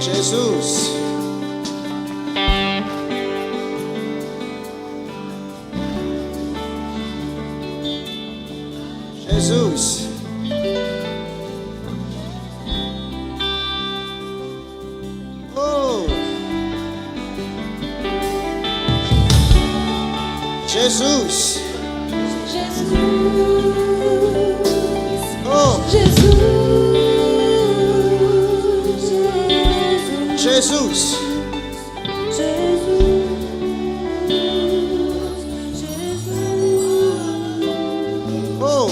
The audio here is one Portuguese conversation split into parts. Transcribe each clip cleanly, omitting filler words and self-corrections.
Jesus. Jesus. Oh. Jesus. Oh. Jesus. Oh.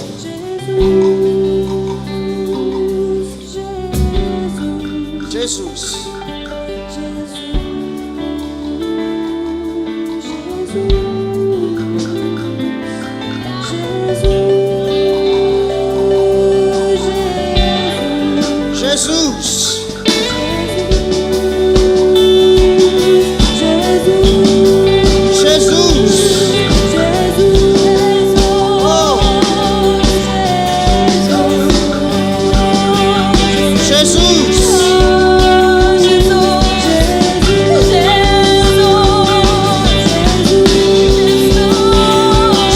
Jesus.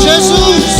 Jesus.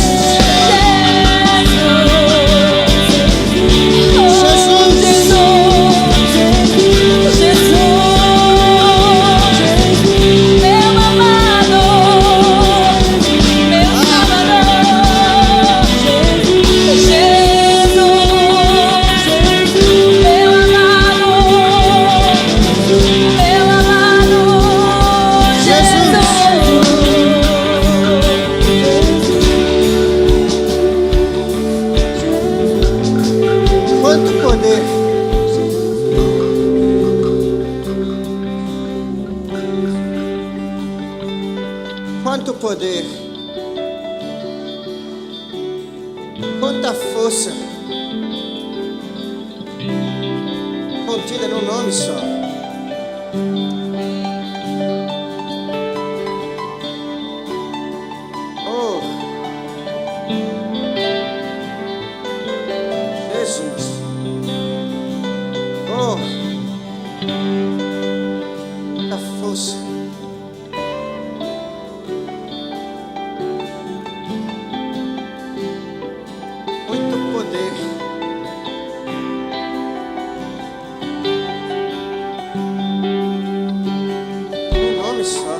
Quanto poder, quanta força contida num nome só. Oh, Jesus. Oh, quanta força. Só.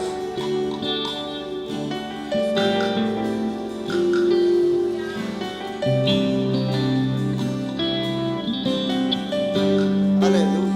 Aleluia.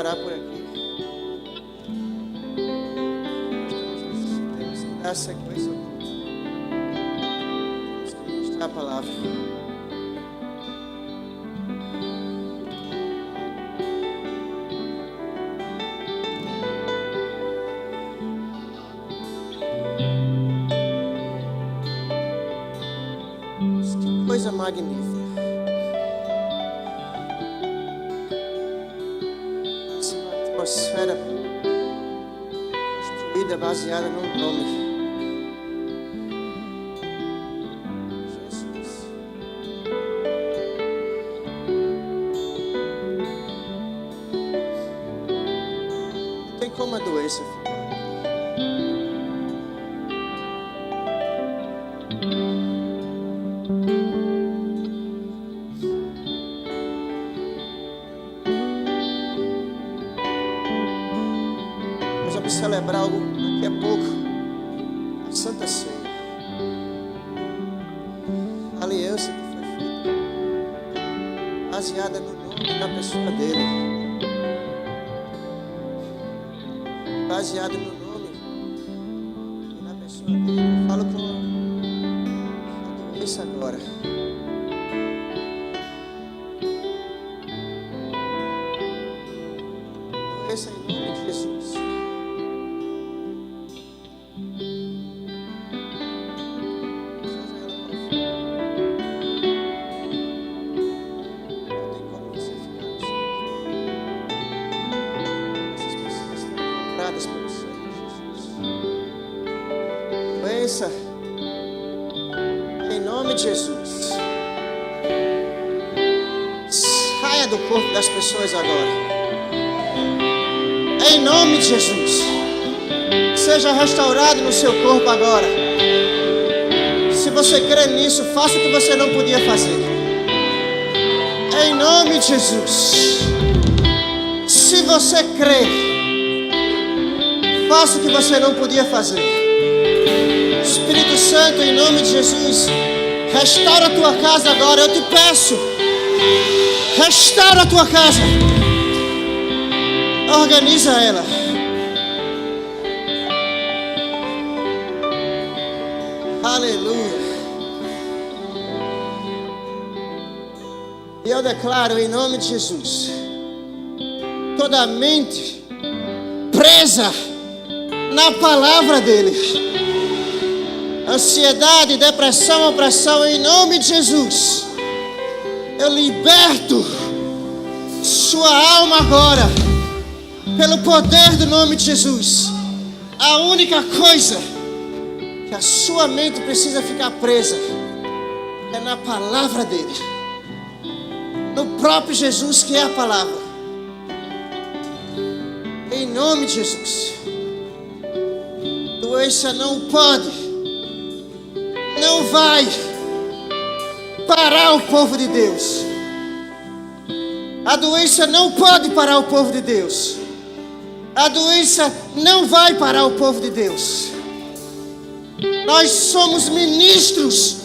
parar por aqui. Temos que dar sequência ao culto. Temos que ministrar a palavra. Que coisa magnífica. Atmosfera construída baseada no nome Jesus. Não tem como a doença ficar. Vamos celebrar algo daqui a pouco, a Santa Ceia, a aliança que foi feita, baseada no nome e na pessoa dele, baseada no nome e na pessoa dele. Eu falo com a doença agora. Doença em nome de Jesus. Doença, em nome de Jesus, saia do corpo das pessoas agora. Em nome de Jesus, seja restaurado no seu corpo agora. Se você crê nisso, faça o que você não podia fazer. Em nome de Jesus, se você crê, faça o que você não podia fazer. Espírito Santo, em nome de Jesus, restaura a tua casa agora. Eu te peço, restaura a tua casa, organiza ela. Aleluia. E eu declaro em nome de Jesus, toda mente presa na palavra dele, ansiedade, depressão, opressão, em nome de Jesus, eu liberto sua alma agora, pelo poder do nome de Jesus. A única coisa que a sua mente precisa ficar presa é na palavra dele, no próprio Jesus, que é a palavra. Em nome de Jesus, doença não pode, não vai parar o povo de Deus. A doença não pode parar o povo de Deus. A doença não vai parar o povo de Deus. Nós somos ministros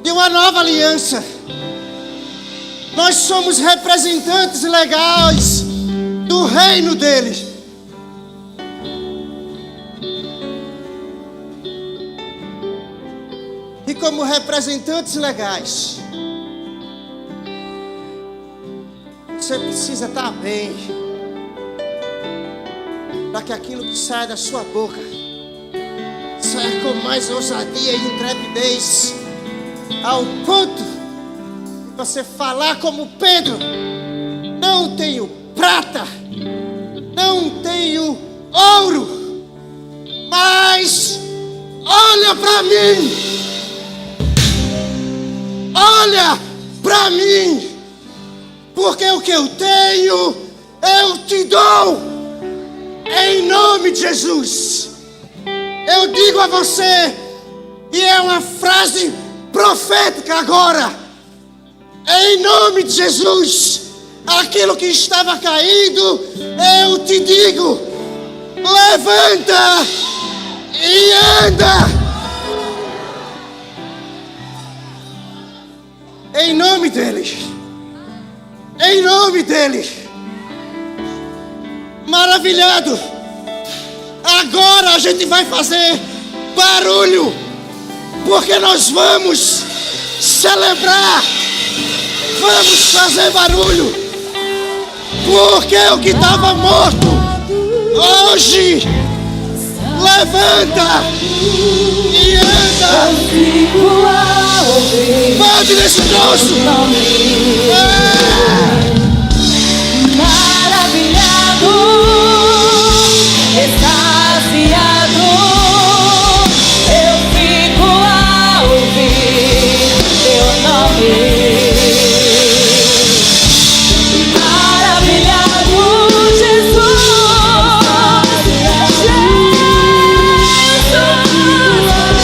de uma nova aliança. Nós somos representantes legais do reino dele. E como representantes legais, você precisa estar bem, para que aquilo que sai da sua boca saia com mais ousadia e intrepidez, ao ponto de você falar como Pedro: não tenho prata, não tenho ouro, mas olha para mim, olha para mim, porque o que eu tenho eu te dou. Em nome de Jesus, eu digo a você, e é uma frase profética agora, em nome de Jesus, aquilo que estava caído, eu te digo: levanta e anda. Em nome dele, em nome dele. maravilhado. Agora a gente vai fazer barulho, porque nós vamos celebrar, vamos fazer barulho, porque o que estava morto hoje levanta e anda. Bate nesse troço. Maravilhado, extasiado, eu fico a ouvir teu nome. Maravilhado, Jesus,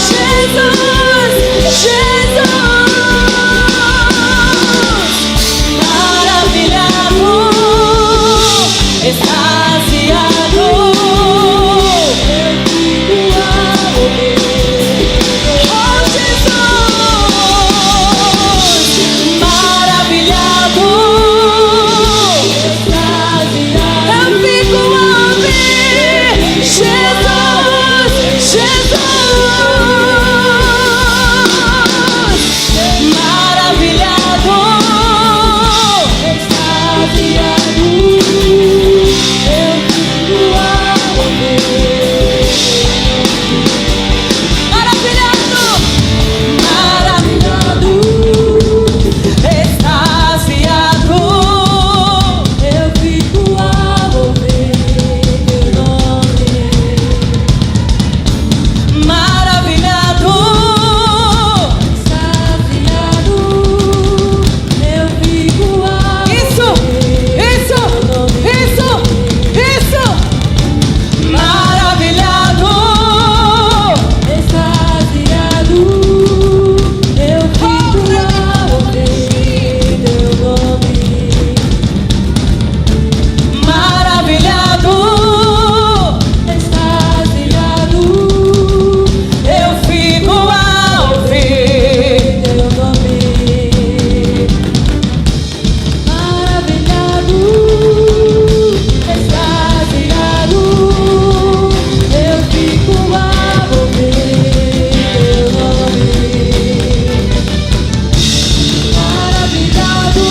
Jesus, Jesus. Maravilhado, extasiado, eu fico a ouvir. Oh Jesus, maravilhado, extasiado, eu fico a ouvir. Jesus, Jesus, maravilhado, extasiado, eu fico a ouvir. Maravilhado, maravilhado, extasiado, eu fico a ouvir teu nome. Maravilhado, extasiado, eu fico a ouvir. Isso. Maravilhado, extasiado, eu fico a ouvir teu nome. Maravilhado, extasiado, eu fico a ouvir teu nome. Maravilhado, extasiado, eu fico a ouvir teu nome. Maravilhado,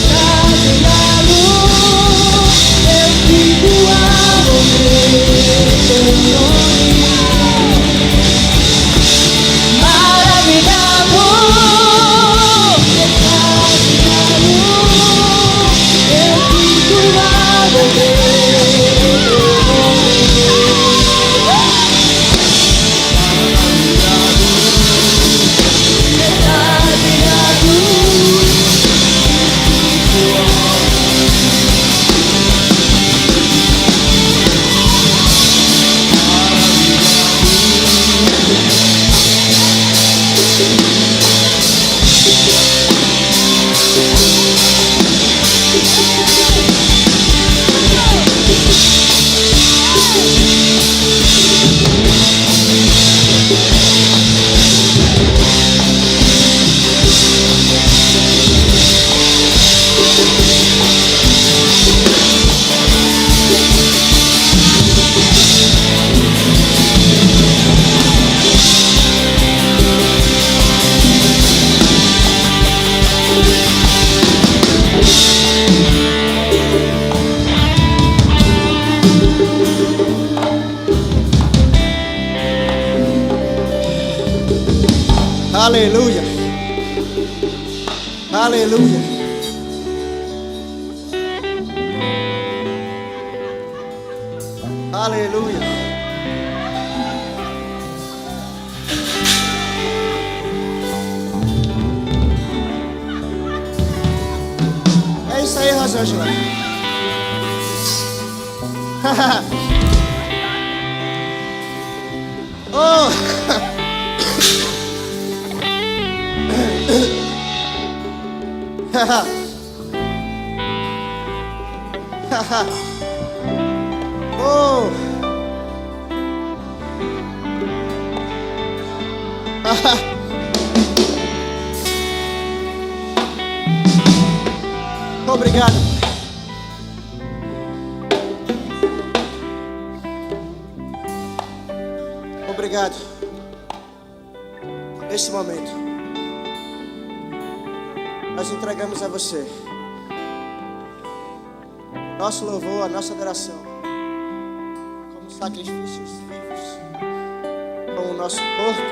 extasiado, eu fico a ouvir teu nome. Maravilhado, extasiado, eu fico a ouvir teu Aleluia. Aleluia. Aleluia. É isso aí, Rosângela. Oh! Oh! Obrigado. obrigado. Nesse momento, nós entregamos a você nosso louvor, a nossa adoração, como sacrifícios vivos, com o nosso corpo,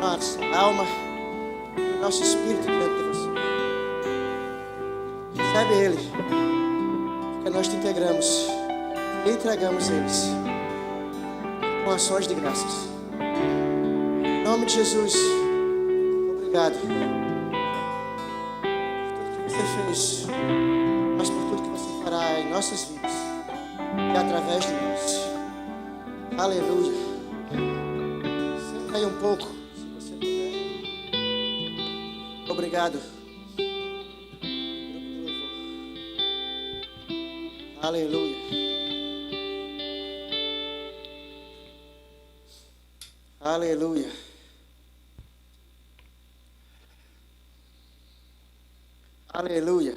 nossa alma, o nosso espírito diante de você. Recebe Ele, porque nós te integramos e entregamos eles com ações de graças. Em nome de Jesus, obrigado por tudo que você fez, mas por tudo que você fará em nossas vidas e através de nós. Aleluia. Senta aí um pouco, se você puder. Obrigado. Grupo de louvor. Aleluia. Aleluia. Aleluia.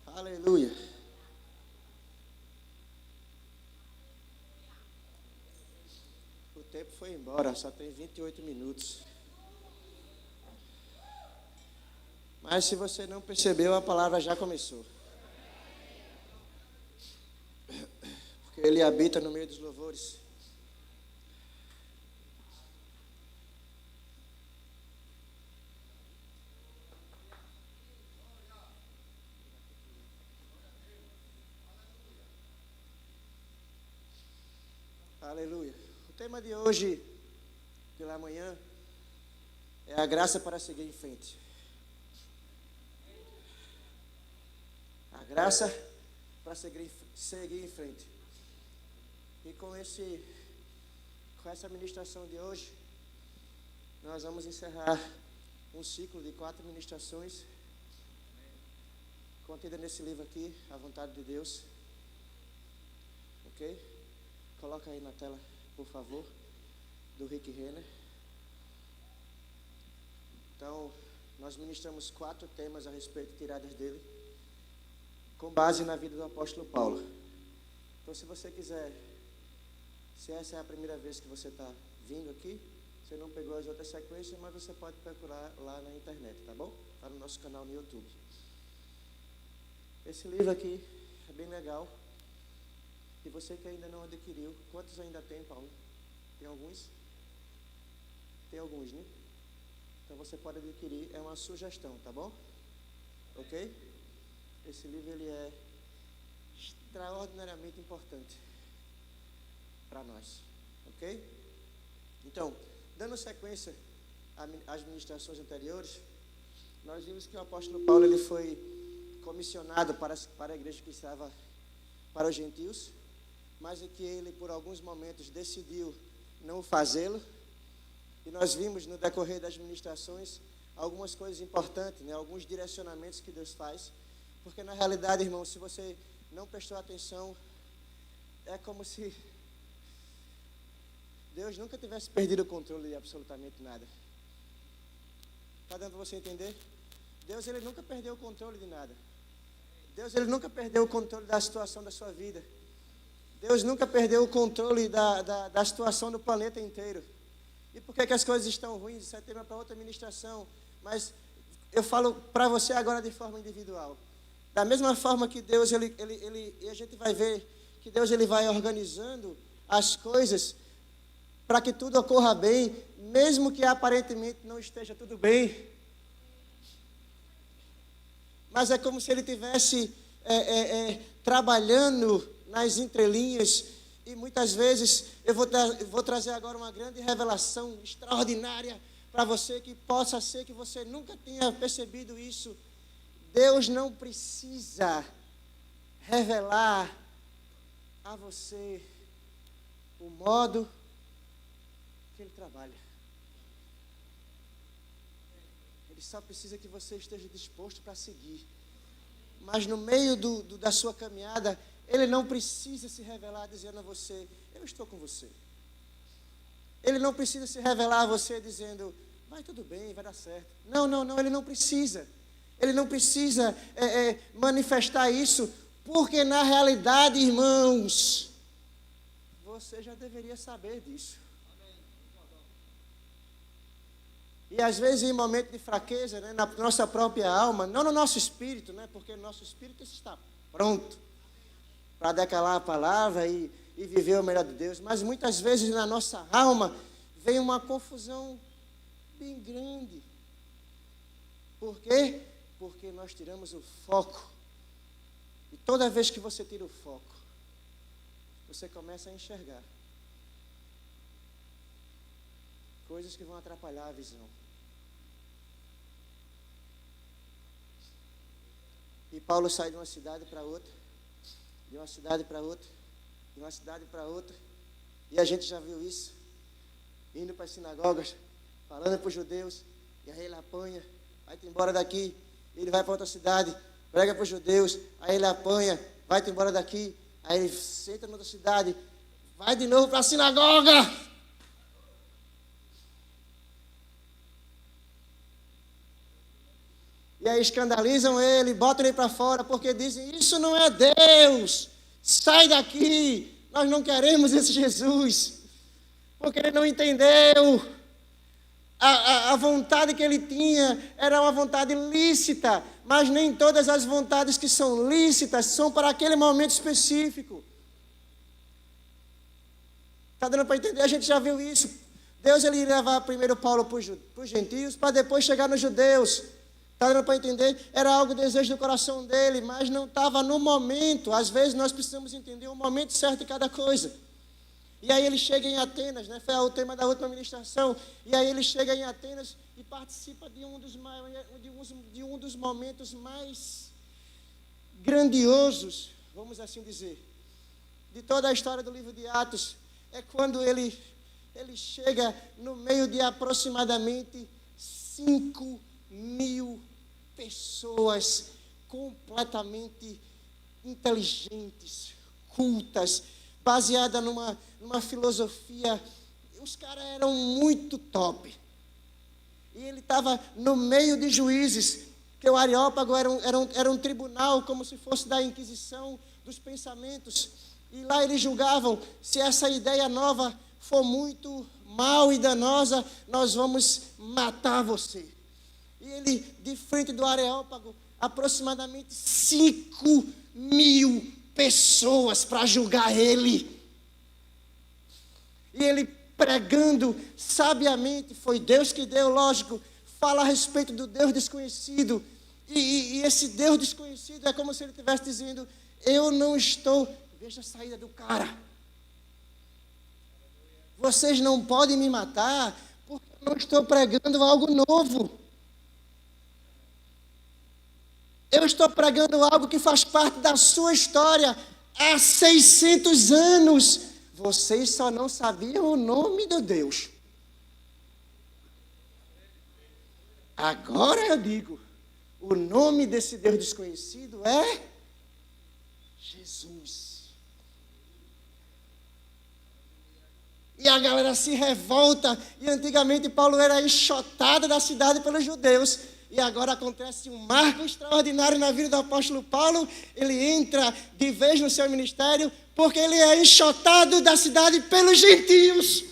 Aleluia. O tempo foi embora, só tem 28 minutos. Mas se você não percebeu, a palavra já começou. Porque Ele habita no meio dos louvores. Aleluia. O tema de hoje, pela manhã, é a graça para seguir em frente. A graça para seguir em frente. E com essa ministração de hoje, nós vamos encerrar um ciclo de 4 ministrações contida nesse livro aqui, A Vontade de Deus. Ok? Coloca aí na tela, por favor, do Rick Renner. Então, nós ministramos 4 temas a respeito de tiradas dele, com base na vida do apóstolo Paulo. Então, se você quiser, se essa é a primeira vez que você está vindo aqui, você não pegou as outras sequências, mas você pode procurar lá na internet, tá bom? Está no nosso canal no YouTube. Esse livro aqui é bem legal. E você que ainda não adquiriu, quantos ainda tem, Paulo? Tem alguns? Tem alguns, né? Então você pode adquirir, é uma sugestão, tá bom? Ok? Esse livro ele é extraordinariamente importante para nós, ok? Então, dando sequência às ministrações anteriores, nós vimos que o apóstolo Paulo ele foi comissionado para a igreja que estava para os gentios, mas é que ele por alguns momentos decidiu não fazê-lo. E nós vimos no decorrer das ministrações algumas coisas importantes, né? Alguns direcionamentos que Deus faz, porque na realidade, irmão, se você não prestou atenção, é como se Deus nunca tivesse perdido o controle de absolutamente nada. Está dando para você entender? Deus ele nunca perdeu o controle de nada. Deus ele nunca perdeu o controle da situação da sua vida. Deus nunca perdeu o controle da situação do planeta inteiro. E por que as coisas estão ruins? Isso é tema para outra ministração. Mas eu falo para você agora de forma individual. Da mesma forma que Deus, e a gente vai ver que Deus ele vai organizando as coisas para que tudo ocorra bem, mesmo que aparentemente não esteja tudo bem. Mas é como se Ele estivesse trabalhando nas entrelinhas, e muitas vezes eu vou trazer agora uma grande revelação extraordinária para você, que possa ser que você nunca tenha percebido isso. Deus não precisa revelar a você o modo que Ele trabalha. Ele só precisa que você esteja disposto para seguir. Mas no meio da sua caminhada, Ele não precisa se revelar dizendo a você, eu estou com você. Ele não precisa se revelar a você dizendo, vai tudo bem, vai dar certo. Não, Ele não precisa. ele não precisa manifestar isso, porque na realidade, irmãos, você já deveria saber disso. E às vezes em momento de fraqueza, né, na nossa própria alma, não no nosso espírito, né, porque o nosso espírito está pronto para declarar a palavra e viver o melhor de Deus, mas muitas vezes na nossa alma vem uma confusão bem grande. Por quê? Porque nós tiramos o foco. E toda vez que você tira o foco, você começa a enxergar coisas que vão atrapalhar a visão. E Paulo sai de uma cidade para outra, de uma cidade para outra, de uma cidade para outra. E a gente já viu isso, indo para as sinagogas, falando para os judeus, e aí ele apanha, vai-te embora daqui. Ele vai para outra cidade, prega para os judeus, aí ele apanha, vai-te embora daqui. Aí ele senta em outra cidade, vai de novo para a sinagoga. E aí escandalizam ele, botam ele para fora, porque dizem, isso não é Deus, sai daqui, nós não queremos esse Jesus, porque ele não entendeu. A vontade que ele tinha era uma vontade lícita, mas nem todas as vontades que são lícitas são para aquele momento específico. Está dando para entender? A gente já viu isso. Deus ele ia levar primeiro Paulo para os gentios, para depois chegar nos judeus. Está dando para entender? Era algo desejo do coração dele, mas não estava no momento. Às vezes nós precisamos entender o momento certo de cada coisa. E aí ele chega em Atenas, né? Foi o tema da última ministração. E aí ele chega em Atenas e participa de um dos momentos mais grandiosos, vamos assim dizer, de toda a história do livro de Atos. É quando ele chega no meio de aproximadamente 5.000 pessoas completamente inteligentes, cultas, baseada numa filosofia. Os caras eram muito top. E ele estava no meio de juízes, que o Areópago era um tribunal, como se fosse da Inquisição dos pensamentos. E lá eles julgavam, se essa ideia nova for muito mal e danosa, nós vamos matar você. E ele, de frente do Areópago, aproximadamente 5.000 pessoas para julgar ele. E ele pregando sabiamente, foi Deus que deu, lógico, fala a respeito do Deus desconhecido. E esse Deus desconhecido é como se ele estivesse dizendo, eu não estou, veja a saída do cara. Vocês não podem me matar, porque eu não estou pregando algo novo. Eu estou pregando algo que faz parte da sua história há 600 anos. Vocês só não sabiam o nome do Deus. Agora eu digo, o nome desse Deus desconhecido é Jesus. E a galera se revolta. E antigamente Paulo era enxotado da cidade pelos judeus. E agora acontece um marco extraordinário na vida do apóstolo Paulo. Ele entra de vez no seu ministério, porque ele é enxotado da cidade pelos gentios.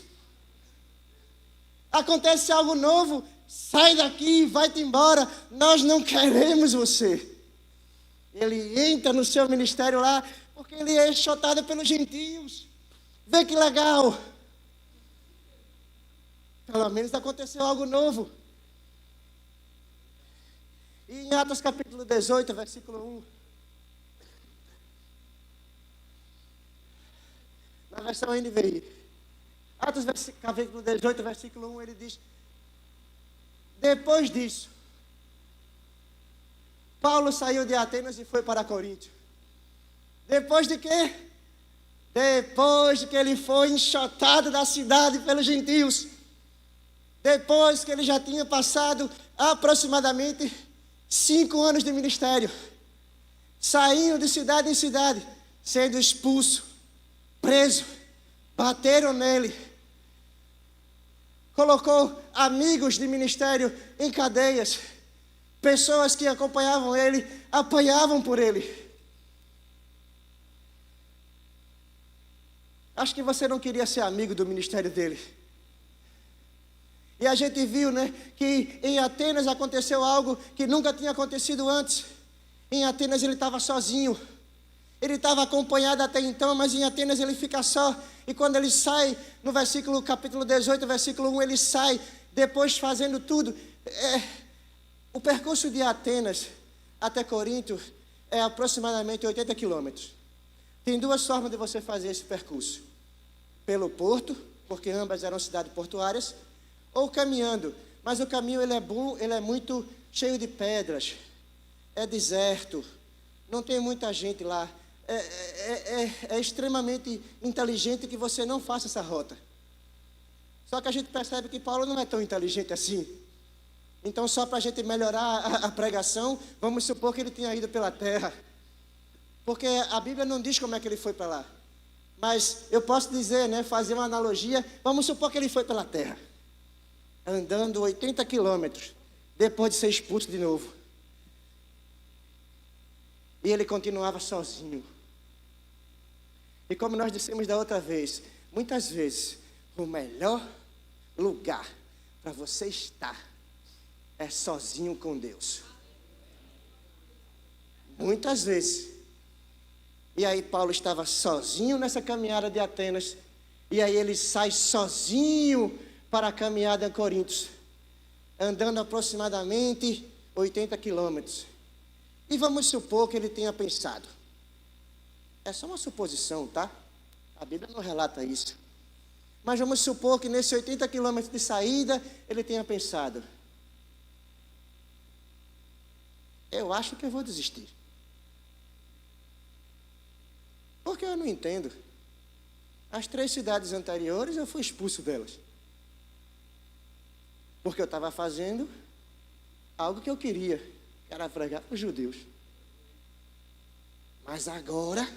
Acontece algo novo, sai daqui, vai-te embora, nós não queremos você. Ele entra no seu ministério lá, porque ele é enxotado pelos gentios. Vê que legal. Pelo menos aconteceu algo novo. E em Atos capítulo 18, versículo 1. Na versão NVI. Atos capítulo 18, versículo 1, ele diz: depois disso, Paulo saiu de Atenas e foi para Corinto. Depois de quê? Depois de que ele foi enxotado da cidade pelos gentios. Depois que ele já tinha passado aproximadamente 5 anos de ministério, saindo de cidade em cidade, sendo expulso, preso, bateram nele, colocou amigos de ministério em cadeias, Pessoas que acompanhavam ele, apanhavam por ele. Acho que você não queria ser amigo do ministério dele. E a gente viu, né, que em Atenas aconteceu algo que nunca tinha acontecido antes. Em Atenas ele estava sozinho. Ele estava acompanhado até então, mas em Atenas ele fica só. E quando ele sai, no capítulo 18, versículo 1, ele sai, depois fazendo tudo. O percurso de Atenas até Corinto é aproximadamente 80 quilômetros. Tem duas formas de você fazer esse percurso. Pelo porto, porque ambas eram cidades portuárias, ou caminhando. Mas o caminho ele é bom, ele é muito cheio de pedras. É deserto. Não tem muita gente lá. É extremamente inteligente que você não faça essa rota. Só que a gente percebe que Paulo não é tão inteligente assim. Então, só para a gente melhorar a pregação, vamos supor que ele tenha ido pela terra. Porque a Bíblia não diz como é que ele foi para lá. Mas eu posso dizer, né, fazer uma analogia, vamos supor que ele foi pela terra. Andando 80 quilômetros, depois de ser expulso de novo. E ele continuava sozinho. E como nós dissemos da outra vez, muitas vezes, o melhor lugar para você estar é sozinho com Deus. Muitas vezes. E aí Paulo estava sozinho nessa caminhada de Atenas. E aí ele sai sozinho para a caminhada em Corinto, andando aproximadamente 80 quilômetros. E vamos supor que ele tenha pensado. É só uma suposição, tá? A Bíblia não relata isso. Mas vamos supor que nesses 80 quilômetros de saída, ele tenha pensado. Eu acho que eu vou desistir. Porque eu não entendo. As 3 cidades anteriores eu fui expulso delas. Porque eu estava fazendo algo que eu queria, que era pregar para os judeus. Mas agora,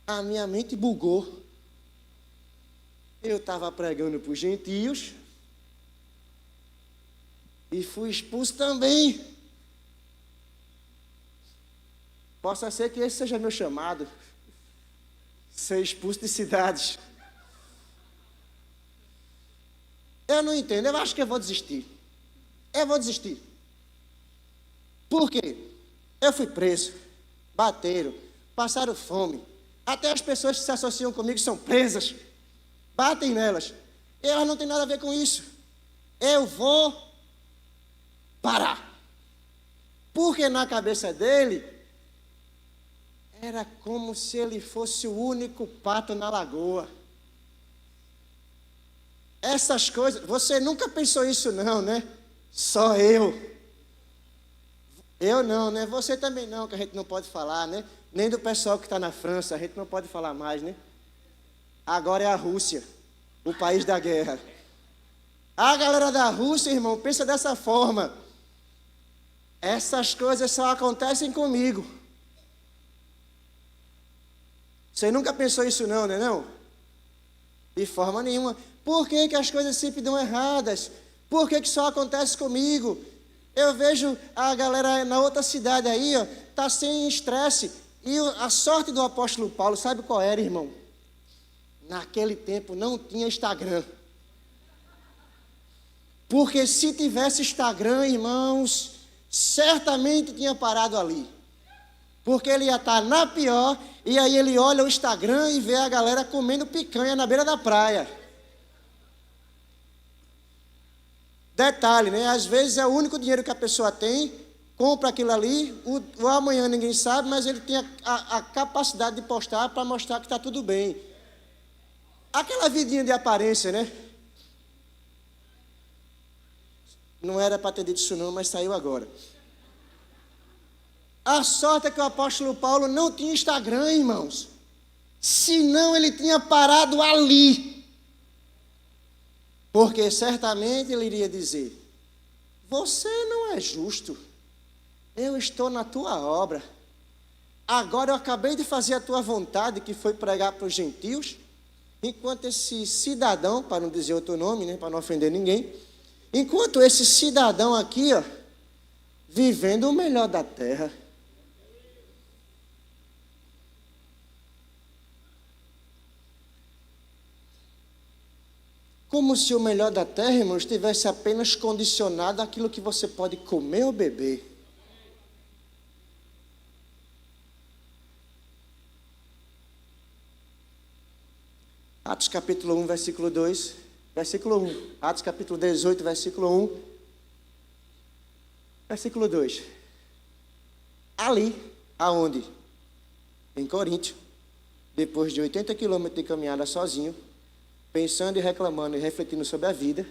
a minha mente bugou. Eu estava pregando para os gentios e fui expulso também. Possa ser que esse seja meu chamado, ser expulso de cidades. Eu não entendo, eu acho que eu vou desistir. Eu vou desistir. Por quê? Eu fui preso, bateram, passaram fome. Até as pessoas que se associam comigo são presas. Batem nelas. Elas não têm nada a ver com isso. Eu vou parar. Porque na cabeça dele, era como se ele fosse o único pato na lagoa. Essas coisas, você nunca pensou isso não, né? Só eu. Eu não, né? Você também não, que a gente não pode falar, né? Nem do pessoal que está na França, a gente não pode falar mais, né? Agora é a Rússia, o país da guerra. A galera da Rússia, irmão, pensa dessa forma. Essas coisas só acontecem comigo. Você nunca pensou isso não, né não? De forma nenhuma. Por que as coisas sempre dão erradas? Por que só acontece comigo? Eu vejo a galera na outra cidade aí, ó, tá sem estresse. E a sorte do apóstolo Paulo, sabe qual era, irmão? Naquele tempo não tinha Instagram. Porque se tivesse Instagram, irmãos, certamente tinha parado ali. Porque ele ia estar na pior, e aí ele olha o Instagram e vê a galera comendo picanha na beira da praia. Detalhe, né? Às vezes é o único dinheiro que a pessoa tem, compra aquilo ali, o amanhã ninguém sabe, mas ele tem a capacidade de postar para mostrar que está tudo bem. Aquela vidinha de aparência, né? Não era para ter dito isso não, mas saiu agora. A sorte é que o apóstolo Paulo não tinha Instagram, irmãos. Senão ele tinha parado ali. Porque certamente ele iria dizer: você não é justo. Eu estou na tua obra. Agora eu acabei de fazer a tua vontade, que foi pregar para os gentios. Enquanto esse cidadão, para não dizer outro nome, né, para não ofender ninguém. Enquanto esse cidadão aqui, ó, vivendo o melhor da terra. Como se o melhor da terra, irmãos, estivesse apenas condicionado àquilo que você pode comer ou beber. Atos capítulo 1, versículo 2, versículo 1. Atos capítulo 18, versículo 1, versículo 2. Ali, aonde? Em Coríntio, depois de 80 quilômetros de caminhada sozinho, pensando e reclamando e refletindo sobre a vida,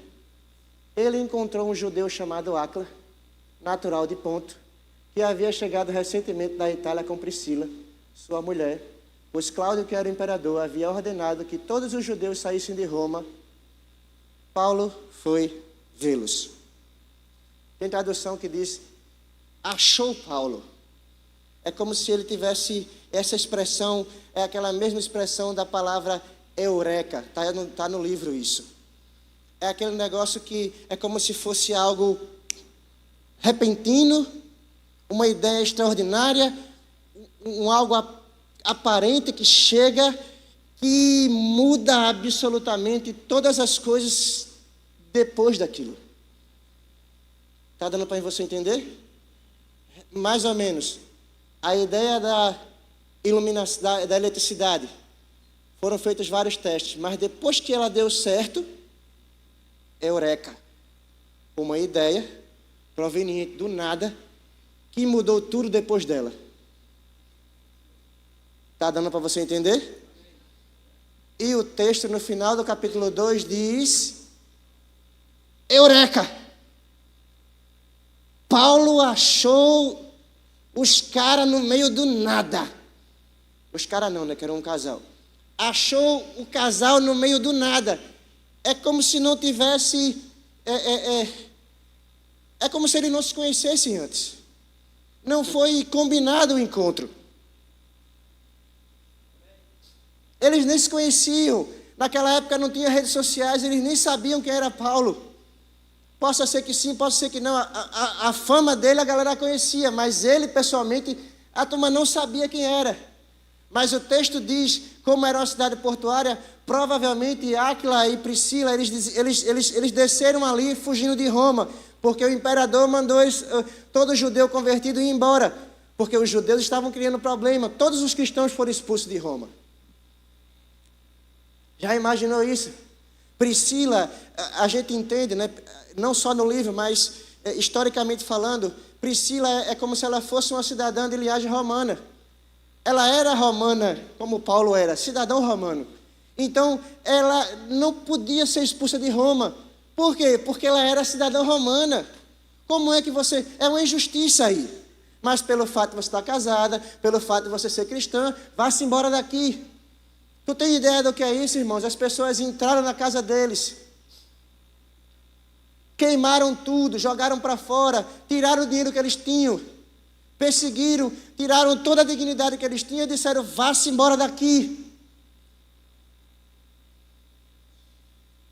ele encontrou um judeu chamado Áquila, natural de Ponto, que havia chegado recentemente da Itália com Priscila, sua mulher, pois Cláudio, que era o imperador, havia ordenado que todos os judeus saíssem de Roma. Paulo foi vê-los. Tem tradução que diz, achou Paulo. É como se ele tivesse essa expressão, é aquela mesma expressão da palavra eureka, tá no livro isso. É aquele negócio que é como se fosse algo repentino, uma ideia extraordinária, algo aparente que chega, que muda absolutamente todas as coisas depois daquilo. Está dando para você entender? Mais ou menos. A ideia da iluminação, da eletricidade, foram feitos vários testes, mas depois que ela deu certo, eureka, uma ideia proveniente do nada, que mudou tudo depois dela. Está dando para você entender? E o texto no final do capítulo 2 diz, eureka! Paulo achou os caras no meio do nada. Os caras não, né? Que era um casal. Achou o casal no meio do nada. É como se não tivesse... É como se eles não se conhecessem antes. Não foi combinado o encontro. Eles nem se conheciam. Naquela época não tinha redes sociais, eles nem sabiam quem era Paulo. Possa ser que sim, possa ser que não. A fama dele a galera conhecia, mas ele pessoalmente, a turma não sabia quem era. Mas o texto diz, como era uma cidade portuária, provavelmente Áquila e Priscila, eles desceram ali fugindo de Roma, porque o imperador mandou todo judeu convertido ir embora, porque os judeus estavam criando problema. Todos os cristãos foram expulsos de Roma. Já imaginou isso? Priscila, a gente entende, né? Não só no livro, mas historicamente falando, Priscila é como se ela fosse uma cidadã de linhagem romana. Ela era romana, como Paulo era, cidadão romano. Então, ela não podia ser expulsa de Roma. Por quê? Porque ela era cidadã romana. Como é que você... É uma injustiça aí. Mas pelo fato de você estar casada, pelo fato de você ser cristã, vá-se embora daqui. Tu tem ideia do que é isso, irmãos? As pessoas entraram na casa deles, queimaram tudo, jogaram para fora, tiraram o dinheiro que eles tinham, perseguiram, tiraram toda a dignidade que eles tinham e disseram, vá-se embora daqui.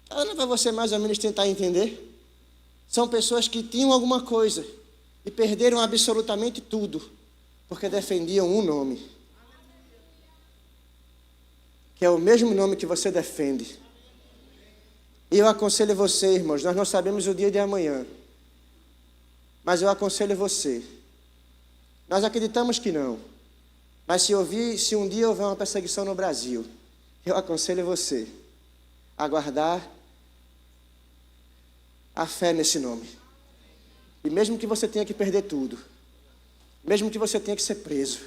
Está dando para você mais ou menos tentar entender? São pessoas que tinham alguma coisa e perderam absolutamente tudo, porque defendiam um nome, que é o mesmo nome que você defende. E eu aconselho você, irmãos, nós não sabemos o dia de amanhã, mas eu aconselho você, nós acreditamos que não, mas se um dia houver uma perseguição no Brasil, eu aconselho você a guardar a fé nesse nome. E mesmo que você tenha que perder tudo, mesmo que você tenha que ser preso,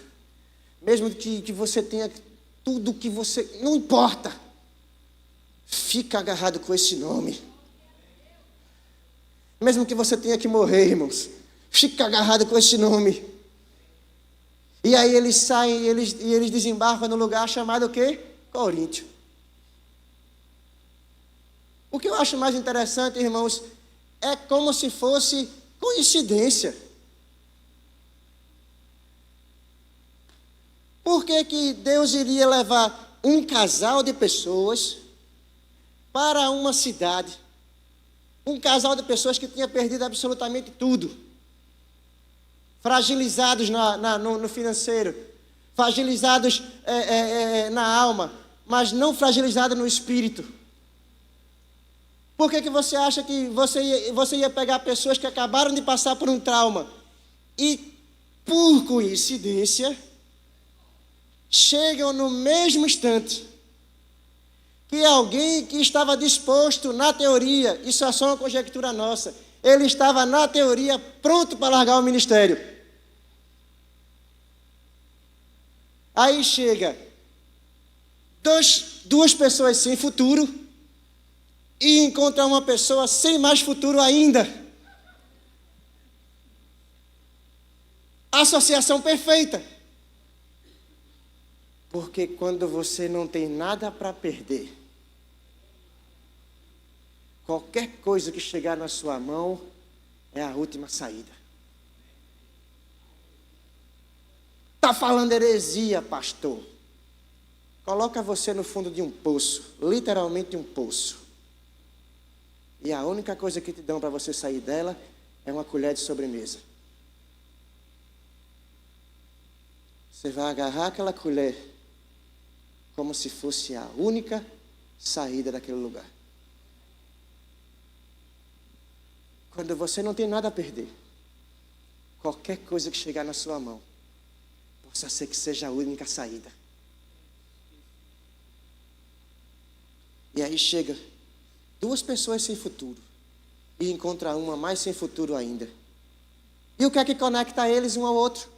mesmo que você tenha tudo que você... Não importa. Fica agarrado com esse nome. Mesmo que você tenha que morrer, irmãos, fica agarrado com esse nome. E aí eles saem e eles desembarcam no lugar chamado o quê? Coríntio. O que eu acho mais interessante, irmãos, é como se fosse coincidência. Por que que Deus iria levar um casal de pessoas para uma cidade? Um casal de pessoas que tinha perdido absolutamente tudo. fragilizados no financeiro, fragilizados na alma, mas não fragilizados no espírito. Por que você acha que você ia pegar pessoas que acabaram de passar por um trauma e, por coincidência, chegam no mesmo instante que alguém que estava disposto, na teoria, isso é só uma conjectura nossa, ele estava, na teoria, pronto para largar o ministério. Aí chega duas pessoas sem futuro e encontra uma pessoa sem mais futuro ainda. Associação perfeita. Porque quando você não tem nada para perder, qualquer coisa que chegar na sua mão é a última saída. Está falando heresia, pastor. Coloca você no fundo de um poço, literalmente um poço. E a única coisa que te dão para você sair dela é uma colher de sobremesa. Você vai agarrar aquela colher como se fosse a única saída daquele lugar. Quando você não tem nada a perder, qualquer coisa que chegar na sua mão, possa ser que seja a única saída. E aí chega duas pessoas sem futuro e encontra uma mais sem futuro ainda. E o que é que conecta eles um ao outro?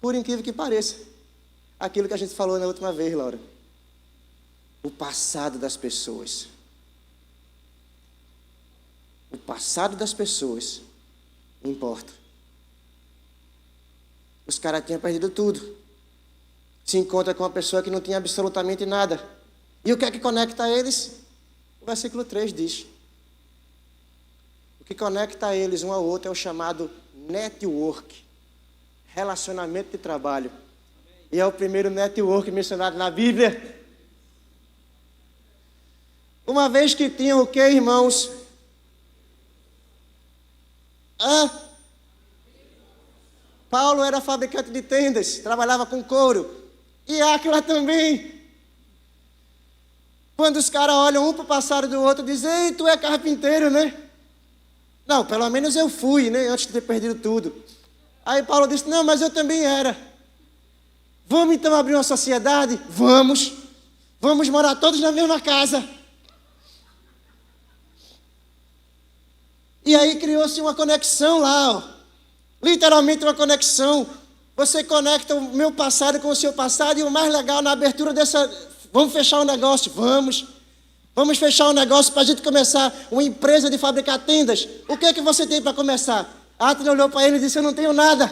Por incrível que pareça, aquilo que a gente falou na última vez, Laura. O passado das pessoas. O passado das pessoas importa. Os caras tinham perdido tudo. Se encontra com uma pessoa que não tinha absolutamente nada. E o que é que conecta eles? O versículo 3 diz. O que conecta eles um ao outro é o chamado network. Relacionamento de trabalho. E é o primeiro network mencionado na Bíblia. Uma vez que tinham o que, irmãos? Paulo era fabricante de tendas, trabalhava com couro. E Áquila também. Quando os caras olham um para o passado do outro, dizem: ei, tu é carpinteiro, né? Não, pelo menos eu fui, né? Antes de ter perdido tudo. Aí Paulo disse: não, mas eu também era. Vamos então abrir uma sociedade? Vamos. Vamos morar todos na mesma casa. E aí criou-se uma conexão lá, ó. Literalmente uma conexão. Você conecta o meu passado com o seu passado. E o mais legal, na abertura dessa... Vamos fechar um negócio? Vamos. Vamos fechar um negócio para a gente começar uma empresa de fabricar tendas. O que é que você tem para começar? Átila olhou para ele e disse: eu não tenho nada.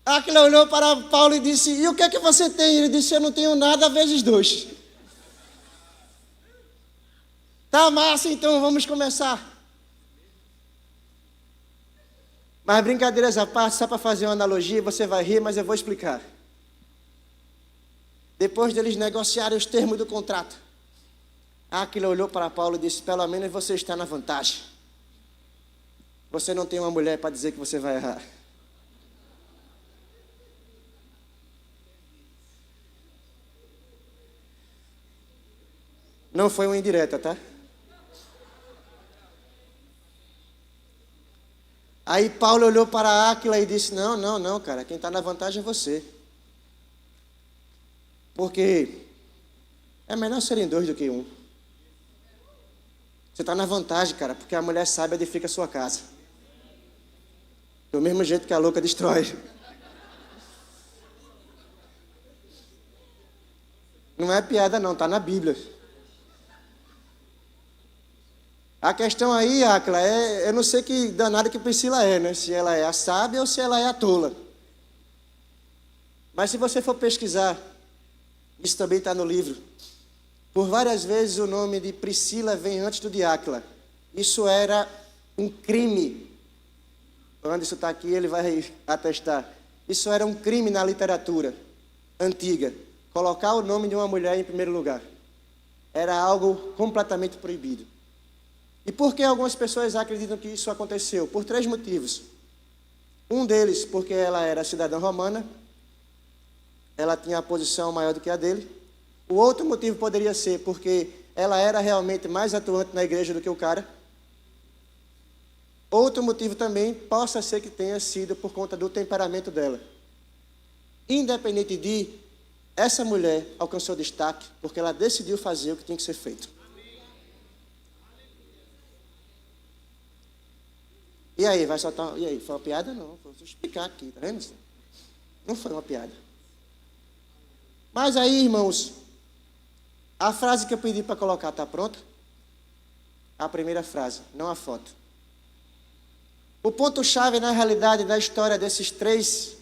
Áquila olhou para Paulo e disse: e o que é que você tem? Ele disse: eu não tenho nada vezes 2. Tá massa, então vamos começar. Mas brincadeiras à parte, só para fazer uma analogia, você vai rir, mas eu vou explicar. Depois deles negociarem os termos do contrato, Áquila olhou para Paulo e disse: pelo menos você está na vantagem. Você não tem uma mulher para dizer que você vai errar. Não foi uma indireta, tá? Aí Paulo olhou para Áquila e disse: não, cara, quem está na vantagem é você. Porque é melhor serem 2 do que 1. Você está na vantagem, cara, porque a mulher sábia edifica a sua casa. Do mesmo jeito que a louca destrói. Não é piada não, está na Bíblia. A questão aí, Áquila, eu não sei que danada que Priscila é, né? Se ela é a sábia ou se ela é a tola. Mas se você for pesquisar, isso também está no livro. Por várias vezes o nome de Priscila vem antes do de Áquila. Isso era um crime. Quando isso está aqui, ele vai atestar. Isso era um crime na literatura antiga. Colocar o nome de uma mulher em primeiro lugar. Era algo completamente proibido. E por que algumas pessoas acreditam que isso aconteceu? Por 3 motivos. Um deles, porque ela era cidadã romana, ela tinha a posição maior do que a dele. O outro motivo poderia ser porque ela era realmente mais atuante na igreja do que o cara. Outro motivo também possa ser que tenha sido por conta do temperamento dela. Independente de, essa mulher alcançou destaque porque ela decidiu fazer o que tinha que ser feito. E aí, vai soltar... E aí, foi uma piada? Não, vou explicar aqui, tá vendo? Não foi uma piada. Mas aí, irmãos, a frase que eu pedi para colocar está pronta? A primeira frase, não a foto. O ponto-chave, na realidade, da história dessas três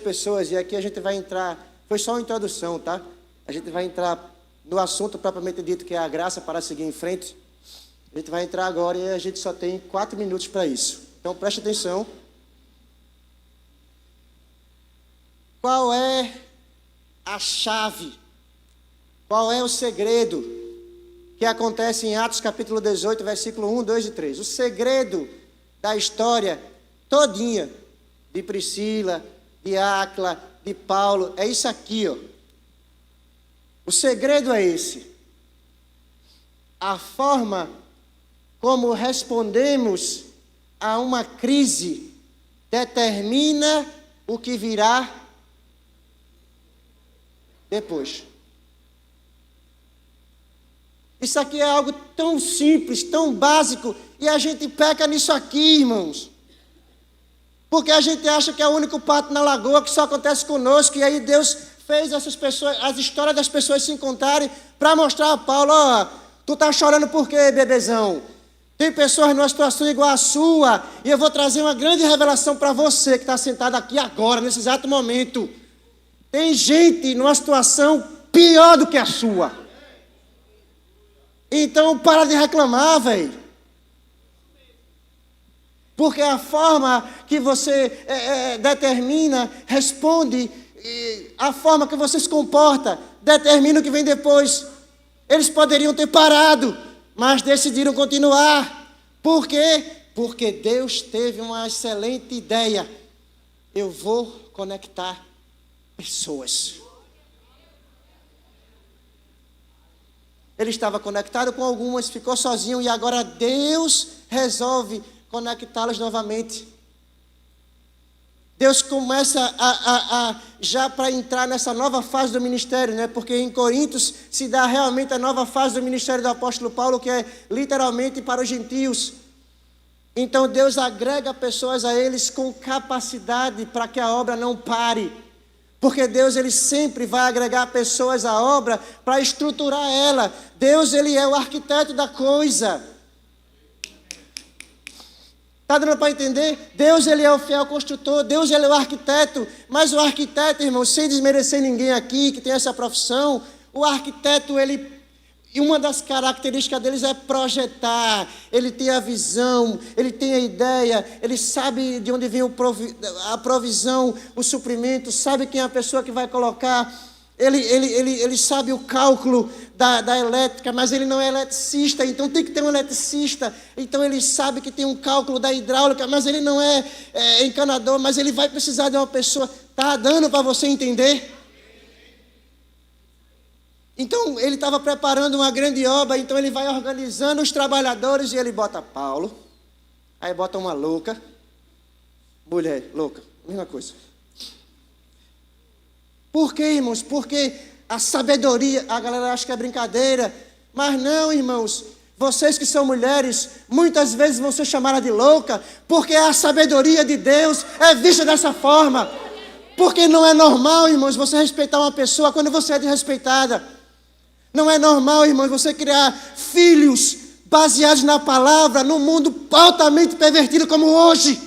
pessoas, e aqui a gente vai entrar, foi só uma introdução, tá? A gente vai entrar no assunto propriamente dito, que é a graça para seguir em frente. A gente vai entrar agora e a gente só tem 4 minutos para isso. Então, preste atenção. Qual é a chave? Qual é o segredo que acontece em Atos capítulo 18, versículo 1, 2 e 3? O segredo da história todinha de Priscila, de Áquila, de Paulo, é isso aqui, ó. O segredo é esse. A forma como respondemos a uma crise determina o que virá depois. Isso aqui é algo tão simples, tão básico, e a gente peca nisso aqui, irmãos. Porque a gente acha que é o único pato na lagoa, que só acontece conosco, e aí Deus fez essas pessoas, as histórias das pessoas se encontrarem para mostrar a Paulo, ó, tu tá chorando por quê, bebezão? Tem pessoas numa situação igual à sua, e eu vou trazer uma grande revelação para você que está sentado aqui agora, nesse exato momento. Tem gente numa situação pior do que a sua. Então, para de reclamar, velho. Porque a forma que você determina, responde, a forma que você se comporta, determina o que vem depois. Eles poderiam ter parado, mas decidiram continuar. Por quê? Porque Deus teve uma excelente ideia. Eu vou conectar pessoas. Ele estava conectado com algumas, ficou sozinho, e agora Deus resolve conectá-las novamente. Deus começa já para entrar nessa nova fase do ministério, né? Porque em Coríntios se dá realmente a nova fase do ministério do apóstolo Paulo, que é literalmente para os gentios. Então Deus agrega pessoas a eles com capacidade para que a obra não pare. Porque Deus, ele sempre vai agregar pessoas à obra para estruturar ela. Deus, ele é o arquiteto da coisa. Está dando para entender? Deus, ele é o fiel construtor. Deus, ele é o arquiteto. Mas o arquiteto, irmão, sem desmerecer ninguém aqui que tem essa profissão, o arquiteto, e uma das características deles é projetar. Ele tem a visão, ele tem a ideia, ele sabe de onde vem a provisão, o suprimento, sabe quem é a pessoa que vai colocar. Ele sabe o cálculo da elétrica, mas ele não é eletricista, então tem que ter um eletricista. Então ele sabe que tem um cálculo da hidráulica, mas ele não é encanador, mas ele vai precisar de uma pessoa. Está dando para você entender? Então, ele estava preparando uma grande obra, então ele vai organizando os trabalhadores e ele bota Paulo, aí bota uma louca, mulher louca, mesma coisa. Por quê, irmãos? Porque a sabedoria, a galera acha que é brincadeira, mas não, irmãos, vocês que são mulheres, muitas vezes vão ser chamadas de louca, porque a sabedoria de Deus é vista dessa forma. Porque não é normal, irmãos, você respeitar uma pessoa quando você é desrespeitada. Não é normal, irmãos, você criar filhos baseados na palavra num mundo altamente pervertido como hoje.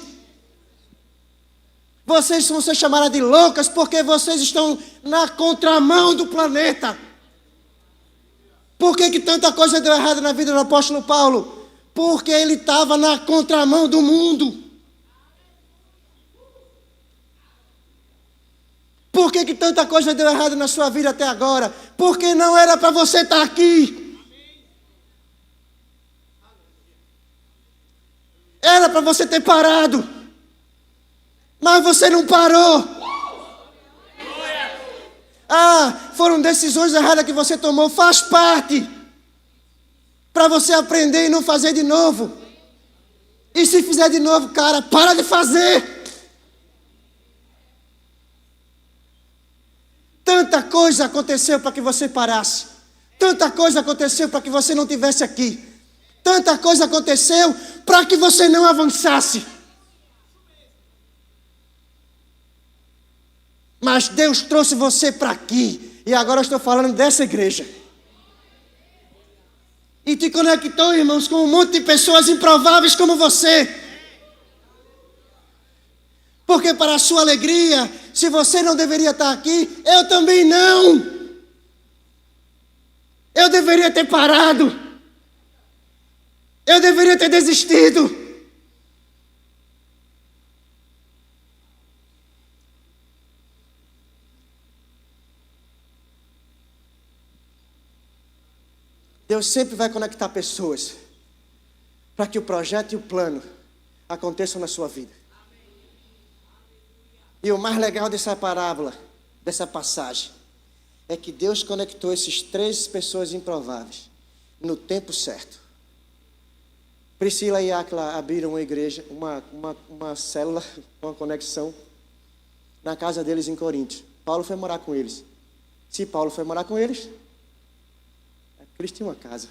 Vocês vão ser chamadas de loucas porque vocês estão na contramão do planeta. Por que tanta coisa deu errado na vida do apóstolo Paulo? Porque ele estava na contramão do mundo. Por que tanta coisa deu errado na sua vida até agora? Porque não era para você estar aqui. Era para você ter parado. Mas você não parou. Foram decisões erradas que você tomou. Faz parte. Para você aprender e não fazer de novo. E se fizer de novo, cara, para de fazer. Tanta coisa aconteceu para que você parasse. Tanta coisa aconteceu para que você não estivesse aqui. Tanta coisa aconteceu para que você não avançasse. Mas Deus trouxe você para aqui. E agora eu estou falando dessa igreja. E te conectou, irmãos, com um monte de pessoas improváveis como você. Porque para a sua alegria, se você não deveria estar aqui, eu também não. Eu deveria ter parado. Eu deveria ter desistido. Deus sempre vai conectar pessoas para que o projeto e o plano aconteçam na sua vida. E o mais legal dessa parábola, dessa passagem, é que Deus conectou esses 3 pessoas improváveis no tempo certo. Priscila e Áquila abriram uma igreja, uma célula, uma conexão na casa deles em Corinto. Paulo foi morar com eles. Se Paulo foi morar com eles, é porque eles tinham uma casa.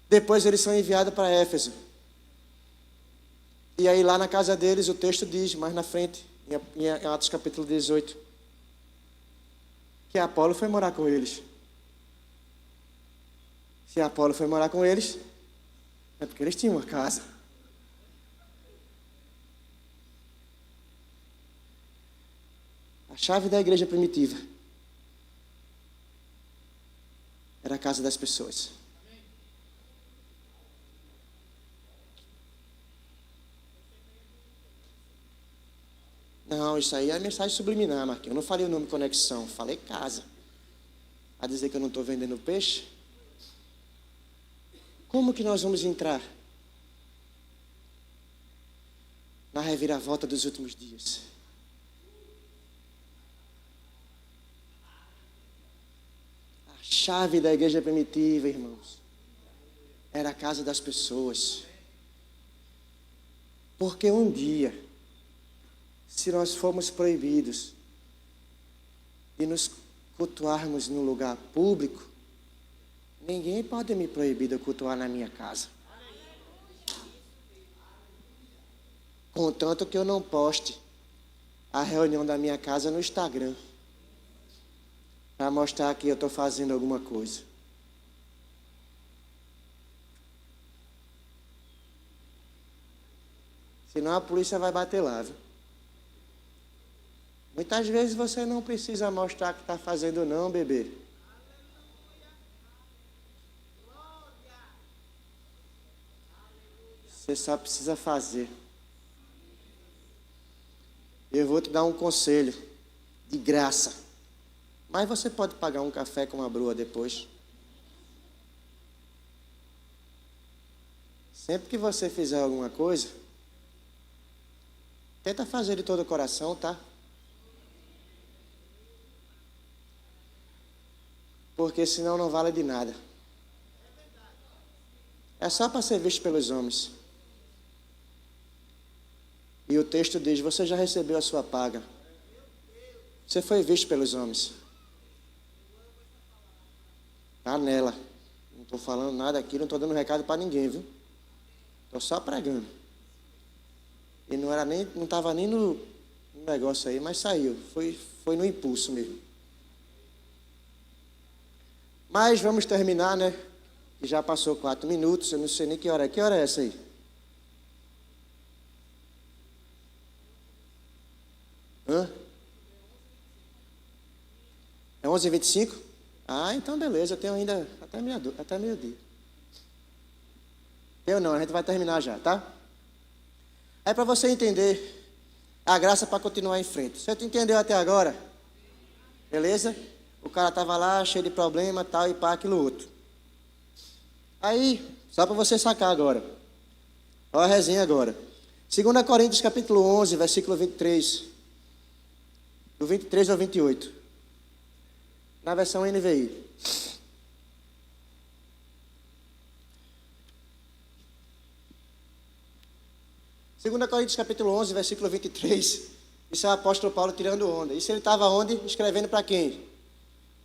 Depois eles são enviados para Éfeso. E aí lá na casa deles o texto diz, mais na frente, em Atos capítulo 18, que Apolo foi morar com eles. Se Apolo foi morar com eles, é porque eles tinham uma casa. A chave da igreja primitiva era a casa das pessoas. Não, isso aí é mensagem subliminar, Marquinhos. Eu não falei o nome conexão, falei casa. A dizer que eu não estou vendendo peixe? Como que nós vamos entrar na reviravolta dos últimos dias? A chave da igreja primitiva, irmãos, era a casa das pessoas. Porque um dia, se nós formos proibidos de nos cultuarmos num lugar público, ninguém pode me proibir de cultuar na minha casa. Contanto que eu não poste a reunião da minha casa no Instagram, para mostrar que eu estou fazendo alguma coisa. Senão a polícia vai bater lá, viu? Muitas vezes você não precisa mostrar que está fazendo não, bebê. Você só precisa fazer. Eu vou te dar um conselho, de graça. Mas você pode pagar um café com uma broa depois. Sempre que você fizer alguma coisa, tenta fazer de todo o coração, tá? Porque senão não vale de nada. É só para ser visto pelos homens. E o texto diz, você já recebeu a sua paga. Você foi visto pelos homens. Está nela. Não estou falando nada aqui, não estou dando recado para ninguém, viu? Estou só pregando. E não estava nem no negócio aí, mas saiu. Foi no impulso mesmo. Mas vamos terminar, né? Já passou 4 minutos, eu não sei nem que hora é. Que hora é essa aí? É 11h25? Ah, então beleza, eu tenho ainda até meio-dia. Eu não, a gente vai terminar já, tá? É para você entender a graça para continuar em frente. Você entendeu até agora? Beleza? O cara estava lá, cheio de problema, tal, e pá, aquilo outro. Aí, só para você sacar agora. Olha a resenha agora. 2 Coríntios capítulo 11, versículo 23. Do 23 ao 28. Na versão NVI. 2 Coríntios capítulo 11, versículo 23. Isso é o apóstolo Paulo tirando onda. Isso ele estava onde? Escrevendo para quem?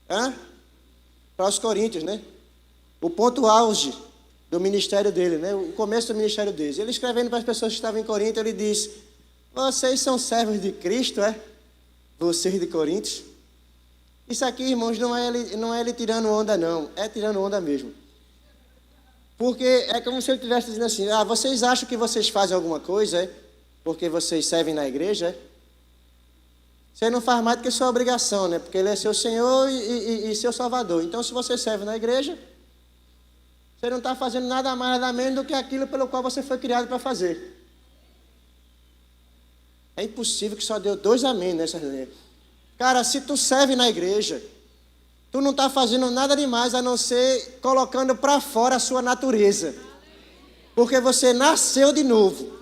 Para os coríntios, né? O ponto auge do ministério dele, né? O começo do ministério dele. Ele escrevendo para as pessoas que estavam em Corinto, ele diz: vocês são servos de Cristo, é? Vocês de Coríntios. Isso aqui, irmãos, não é ele tirando onda, não. É tirando onda mesmo. Porque é como se ele estivesse dizendo assim: vocês acham que vocês fazem alguma coisa, é? Porque vocês servem na igreja, é? Você não faz mais do que sua obrigação, né? Porque ele é seu Senhor e seu Salvador. Então, se você serve na igreja, você não está fazendo nada mais, nada menos do que aquilo pelo qual você foi criado para fazer. É impossível que só deu 2 amém nessa resenha. Cara, se tu serve na igreja, tu não está fazendo nada demais a não ser colocando para fora a sua natureza. Porque você nasceu de novo.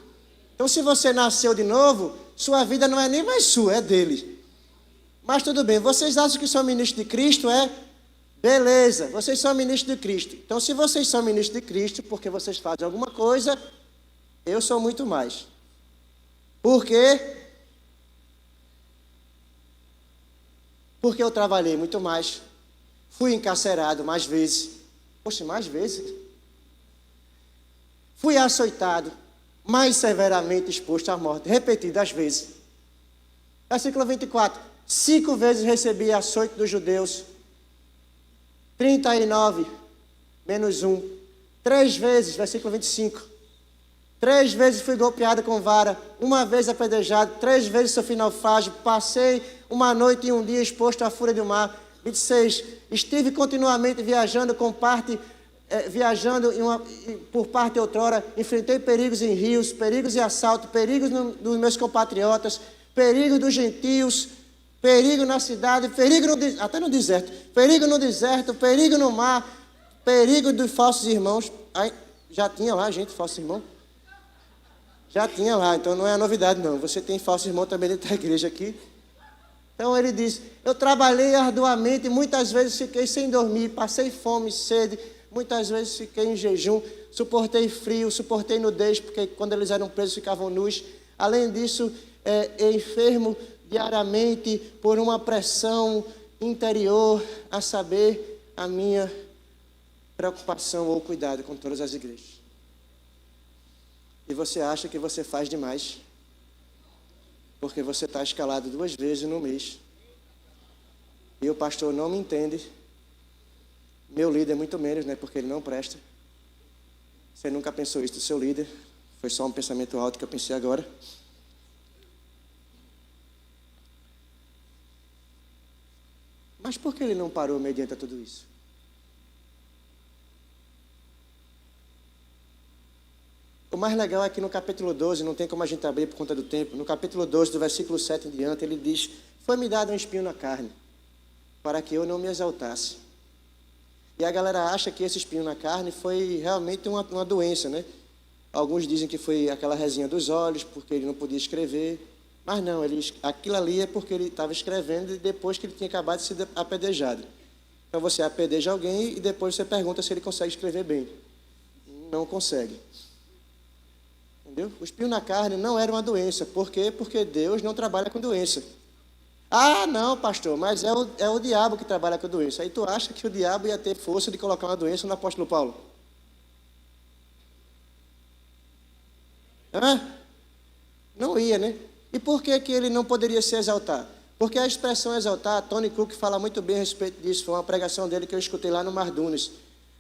Então, se você nasceu de novo, sua vida não é nem mais sua, é dele. Mas tudo bem, vocês acham que são ministros de Cristo, é? Beleza, vocês são ministros de Cristo. Então, se vocês são ministros de Cristo, porque vocês fazem alguma coisa, eu sou muito mais. Por quê? Porque eu trabalhei muito mais. Fui encarcerado mais vezes. Poxa, mais vezes? Fui açoitado, mais severamente exposto à morte, repetidas vezes. Versículo 24. 5 vezes recebi açoite dos judeus. 39 menos 1. 3 vezes, versículo 25. 3 vezes fui golpeado com vara, 1 vez apedrejado, 3 vezes sofri naufrágio, passei uma noite e um dia exposto à fúria do mar. 26. Estive continuamente viajando por parte outrora, enfrentei perigos em rios, perigos de assalto, perigos dos meus compatriotas, perigo dos gentios, perigo na cidade, perigo até no deserto, perigo no deserto, perigo no mar, perigo dos falsos irmãos. Aí, já tinha lá, gente, falsos irmãos? Já tinha lá, então não é novidade não. Você tem falso irmão também dentro da igreja aqui. Então ele diz: eu trabalhei arduamente, muitas vezes fiquei sem dormir, passei fome, sede, muitas vezes fiquei em jejum, suportei frio, suportei nudez, porque quando eles eram presos ficavam nus. Além disso, enfermo diariamente por uma pressão interior, a saber, a minha preocupação ou cuidado com todas as igrejas. E você acha que você faz demais, porque você está escalado 2 vezes no mês. E o pastor não me entende. Meu líder muito menos, né? Porque ele não presta. Você nunca pensou isso do seu líder. Foi só um pensamento alto que eu pensei agora. Mas por que ele não parou mediante tudo isso? O mais legal é que no capítulo 12, não tem como a gente abrir por conta do tempo, no capítulo 12, do versículo 7 em diante, ele diz: foi-me dado um espinho na carne, para que eu não me exaltasse. E a galera acha que esse espinho na carne foi realmente uma doença, né? Alguns dizem que foi aquela resinha dos olhos, porque ele não podia escrever. Mas não, aquilo ali é porque ele estava escrevendo depois que ele tinha acabado de ser apedrejado. Então você apedreja alguém e depois você pergunta se ele consegue escrever bem. Não consegue. Entendeu? O espinho na carne não era uma doença. Por quê? Porque Deus não trabalha com doença. Ah, não, pastor, mas é o diabo que trabalha com doença. Aí tu acha que o diabo ia ter força de colocar uma doença no apóstolo Paulo? Não ia, né? E por que ele não poderia se exaltar? Porque a expressão exaltar, Tony Cook fala muito bem a respeito disso. Foi uma pregação dele que eu escutei lá no Mardunes,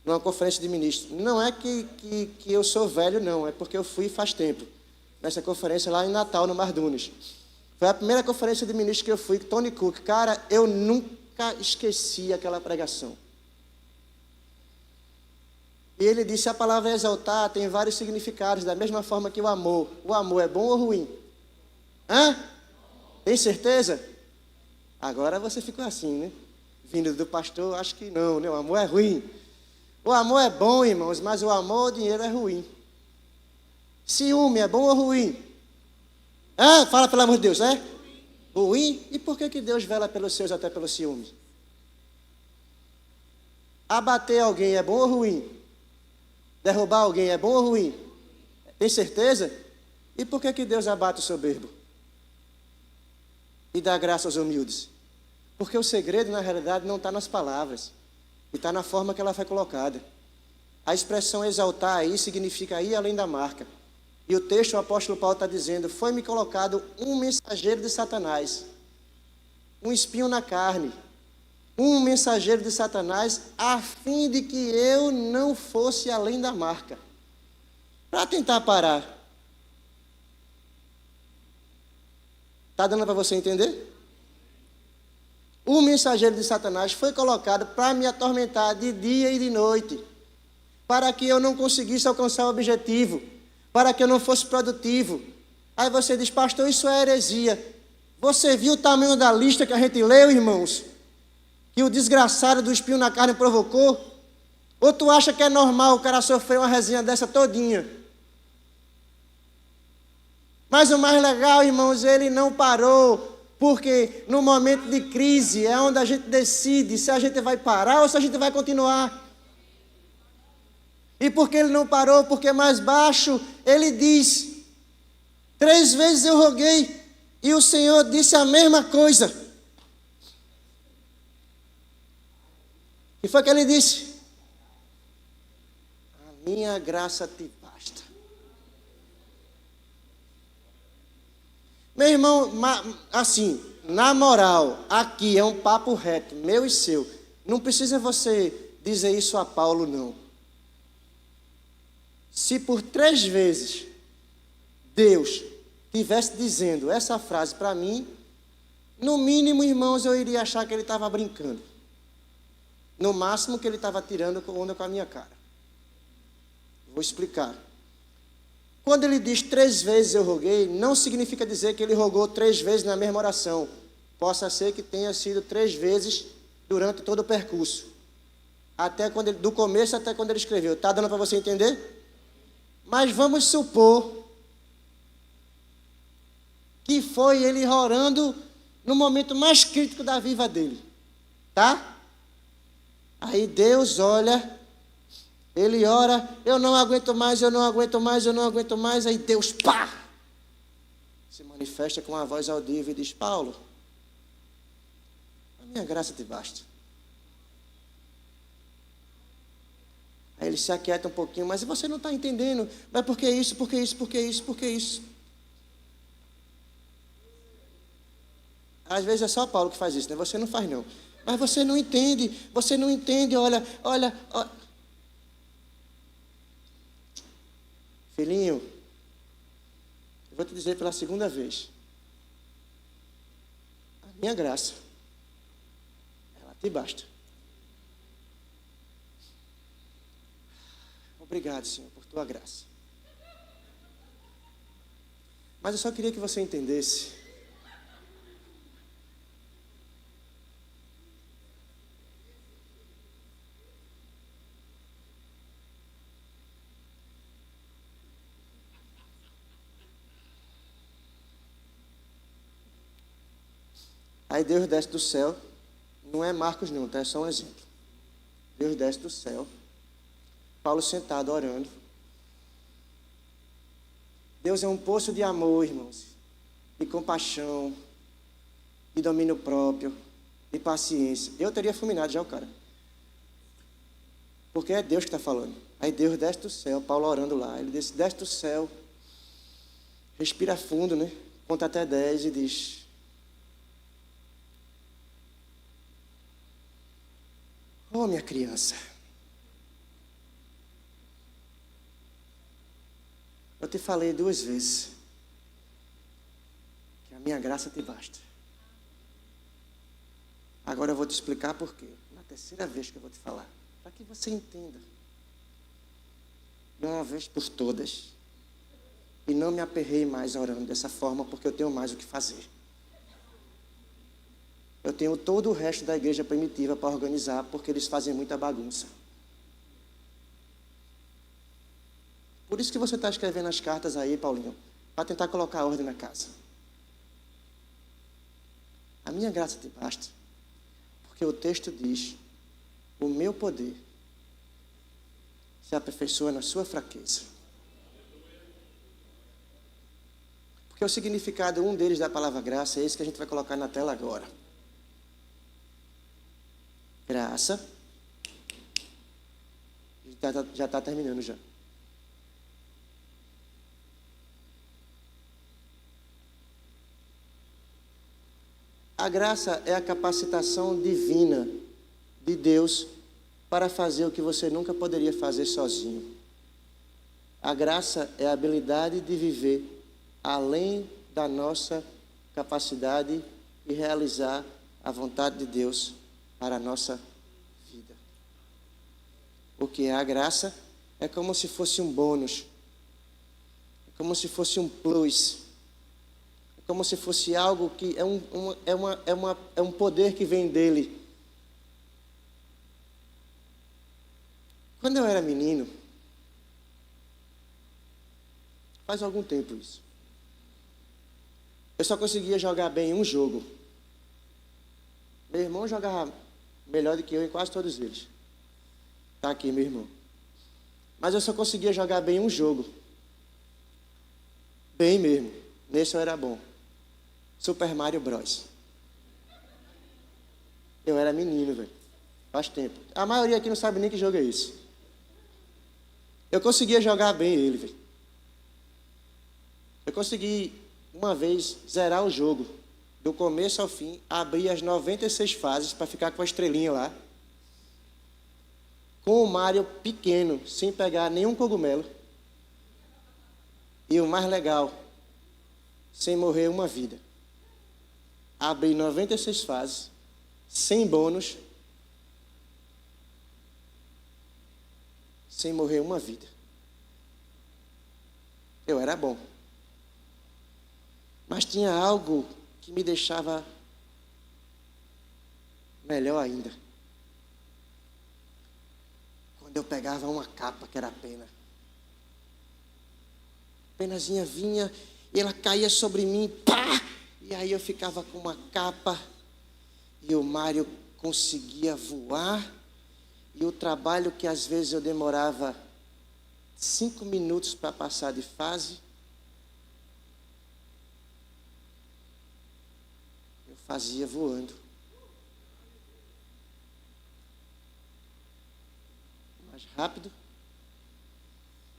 numa conferência de ministros. Não é que eu sou velho, não. É porque eu fui faz tempo. Nessa conferência lá em Natal, no Mardunes. Foi a primeira conferência de ministros que eu fui, Tony Cook. Cara, eu nunca esqueci aquela pregação. E ele disse: a palavra exaltar tem vários significados, da mesma forma que o amor. O amor é bom ou ruim? Tem certeza? Agora você ficou assim, né? Vindo do pastor, acho que não, né? O amor é ruim. O amor é bom, irmãos, mas o amor, o dinheiro é ruim. Ciúme é bom ou ruim? Fala pelo amor de Deus, é? Ruim? E por que Deus vela pelos seus até pelo ciúme? Abater alguém é bom ou ruim? Derrubar alguém é bom ou ruim? Tem certeza? E por que Deus abate o soberbo? E dá graça aos humildes? Porque o segredo, na realidade, não está nas palavras. E está na forma que ela foi colocada. A expressão exaltar aí significa ir além da marca. E o texto, o apóstolo Paulo está dizendo, foi-me colocado um mensageiro de Satanás, um espinho na carne, um mensageiro de Satanás, a fim de que eu não fosse além da marca, para tentar parar. Está dando para você entender? O mensageiro de Satanás foi colocado para me atormentar de dia e de noite, para que eu não conseguisse alcançar o objetivo, para que eu não fosse produtivo. Aí você diz, pastor, isso é heresia. Você viu o tamanho da lista que a gente leu, irmãos? Que o desgraçado do espinho na carne provocou? Ou tu acha que é normal o cara sofrer uma resenha dessa todinha? Mas o mais legal, irmãos, ele não parou, porque no momento de crise é onde a gente decide se a gente vai parar ou se a gente vai continuar. E porque ele não parou, porque mais baixo, ele diz, 3 vezes eu roguei, e o Senhor disse a mesma coisa. E foi que ele disse, a minha graça te basta. Meu irmão, assim, na moral, aqui é um papo reto, meu e seu. Não precisa você dizer isso a Paulo, não. Se por 3 vezes Deus estivesse dizendo essa frase para mim, no mínimo, irmãos, eu iria achar que ele estava brincando. No máximo que ele estava tirando onda com a minha cara. Vou explicar. Quando ele diz 3 vezes eu roguei, não significa dizer que ele rogou 3 vezes na mesma oração. Possa ser que tenha sido 3 vezes durante todo o percurso. Do começo até quando ele escreveu. Está dando para você entender? Mas vamos supor que foi ele orando no momento mais crítico da vida dele, tá? Aí Deus olha, ele ora, eu não aguento mais, eu não aguento mais, eu não aguento mais. Aí Deus, pá, se manifesta com uma voz audível e diz, Paulo, a minha graça te basta. Aí ele se aquieta um pouquinho, mas você não está entendendo. Mas por que isso, por que isso, por que isso, por que isso? Às vezes é só Paulo que faz isso, né? Você não faz não. Mas você não entende, olha. Filhinho, eu vou te dizer pela 2ª vez. A minha graça, ela te basta. Obrigado, Senhor, por tua graça. Mas eu só queria que você entendesse. Aí Deus desce do céu. Não é Marcos não, tá? É só um exemplo. Deus desce do céu. Paulo sentado orando. Deus é um poço de amor, irmãos, de compaixão, de domínio próprio, de paciência. Eu teria fulminado já o cara. Porque é Deus que está falando. Aí Deus desce do céu, Paulo orando lá. Ele desce do céu, respira fundo, né? Conta até 10 e diz, oh, minha criança, eu te falei 2 vezes que a minha graça te basta. Agora eu vou te explicar por quê. Na 3ª vez que eu vou te falar. Para que você entenda. De uma vez por todas. E não me aperrei mais orando dessa forma, porque eu tenho mais o que fazer. Eu tenho todo o resto da igreja primitiva para organizar, porque eles fazem muita bagunça. Por isso que você está escrevendo as cartas aí, Paulinho, para tentar colocar ordem na casa. A minha graça te basta, porque o texto diz: o meu poder se aperfeiçoa na sua fraqueza. Porque o significado, um deles da palavra graça, é esse que a gente vai colocar na tela agora. Graça. Já está terminando já. A graça é a capacitação divina de Deus para fazer o que você nunca poderia fazer sozinho. A graça é a habilidade de viver além da nossa capacidade e realizar a vontade de Deus para a nossa vida. O que é a graça é como se fosse um bônus, é como se fosse um plus, é como se fosse algo que é um poder que vem dele. Quando eu era menino, faz algum tempo isso, eu só conseguia jogar bem em um jogo. Meu irmão jogava melhor do que eu em quase todos eles. Está aqui, meu irmão. Mas eu só conseguia jogar bem em um jogo. Bem mesmo. Nesse eu era bom. Super Mario Bros. Eu era menino, velho. Faz tempo. A maioria aqui não sabe nem que jogo é esse. Eu conseguia jogar bem ele, velho. Eu consegui, uma vez, zerar o jogo. Do começo ao fim, abrir as 96 fases para ficar com a estrelinha lá. Com o Mario pequeno, sem pegar nenhum cogumelo. E o mais legal, sem morrer uma vida. Abri 96 fases, sem bônus, sem morrer uma vida. Eu era bom. Mas tinha algo que me deixava melhor ainda. Quando eu pegava uma capa que era pena. A penazinha vinha e ela caía sobre mim, pá! E aí eu ficava com uma capa e o Mário conseguia voar. E o trabalho que às vezes eu demorava 5 minutos para passar de fase, eu fazia voando. Mais rápido,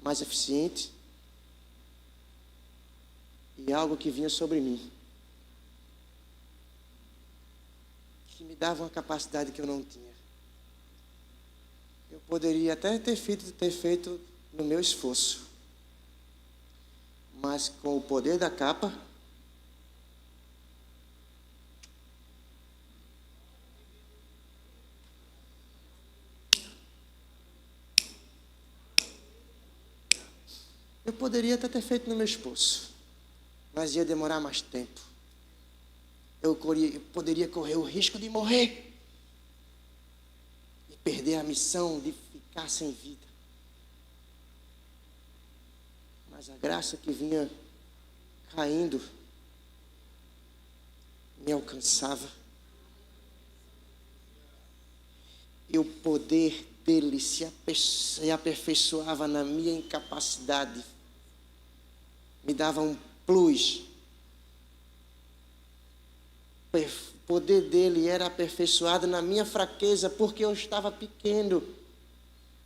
mais eficiente. E algo que vinha sobre mim, que me dava uma capacidade que eu não tinha. Eu poderia até ter feito no meu esforço, mas com o poder da capa, eu poderia até ter feito no meu esforço, mas ia demorar mais tempo. Eu poderia correr o risco de morrer e perder a missão de ficar sem vida. Mas a graça que vinha caindo me alcançava. E o poder dele se aperfeiçoava na minha incapacidade. Me dava um plus. O poder dele era aperfeiçoado na minha fraqueza, porque eu estava pequeno,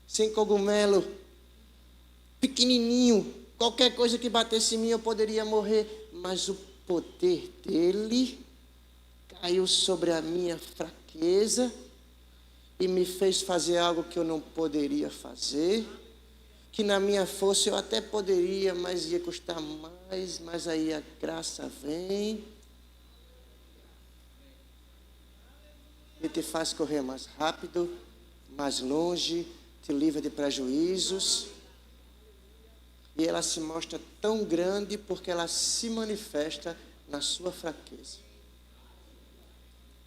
sem cogumelo, pequenininho. Qualquer coisa que batesse em mim eu poderia morrer. Mas o poder dele caiu sobre a minha fraqueza e me fez fazer algo que eu não poderia fazer, que na minha força eu até poderia, mas ia custar mais. Mas aí a graça vem e te faz correr mais rápido, mais longe, te livra de prejuízos. E ela se mostra tão grande porque ela se manifesta na sua fraqueza.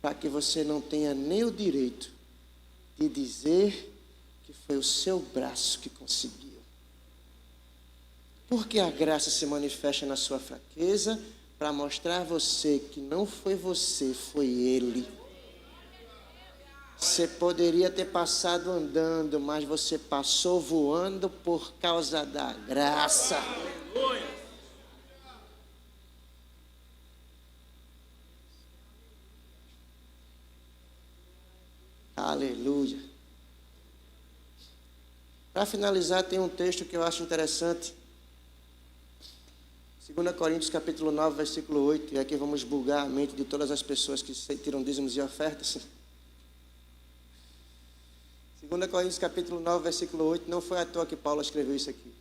Para que você não tenha nem o direito de dizer que foi o seu braço que conseguiu. Porque a graça se manifesta na sua fraqueza para mostrar a você que não foi você, foi Ele. Você poderia ter passado andando, mas você passou voando por causa da graça. Aleluia. Para finalizar, tem um texto que eu acho interessante. 2 Coríntios capítulo 9, versículo 8. E aqui vamos bugar a mente de todas as pessoas que tiram dízimos e ofertas. 2 Coríntios capítulo 9, versículo 8. Não foi à toa que Paulo escreveu isso aqui.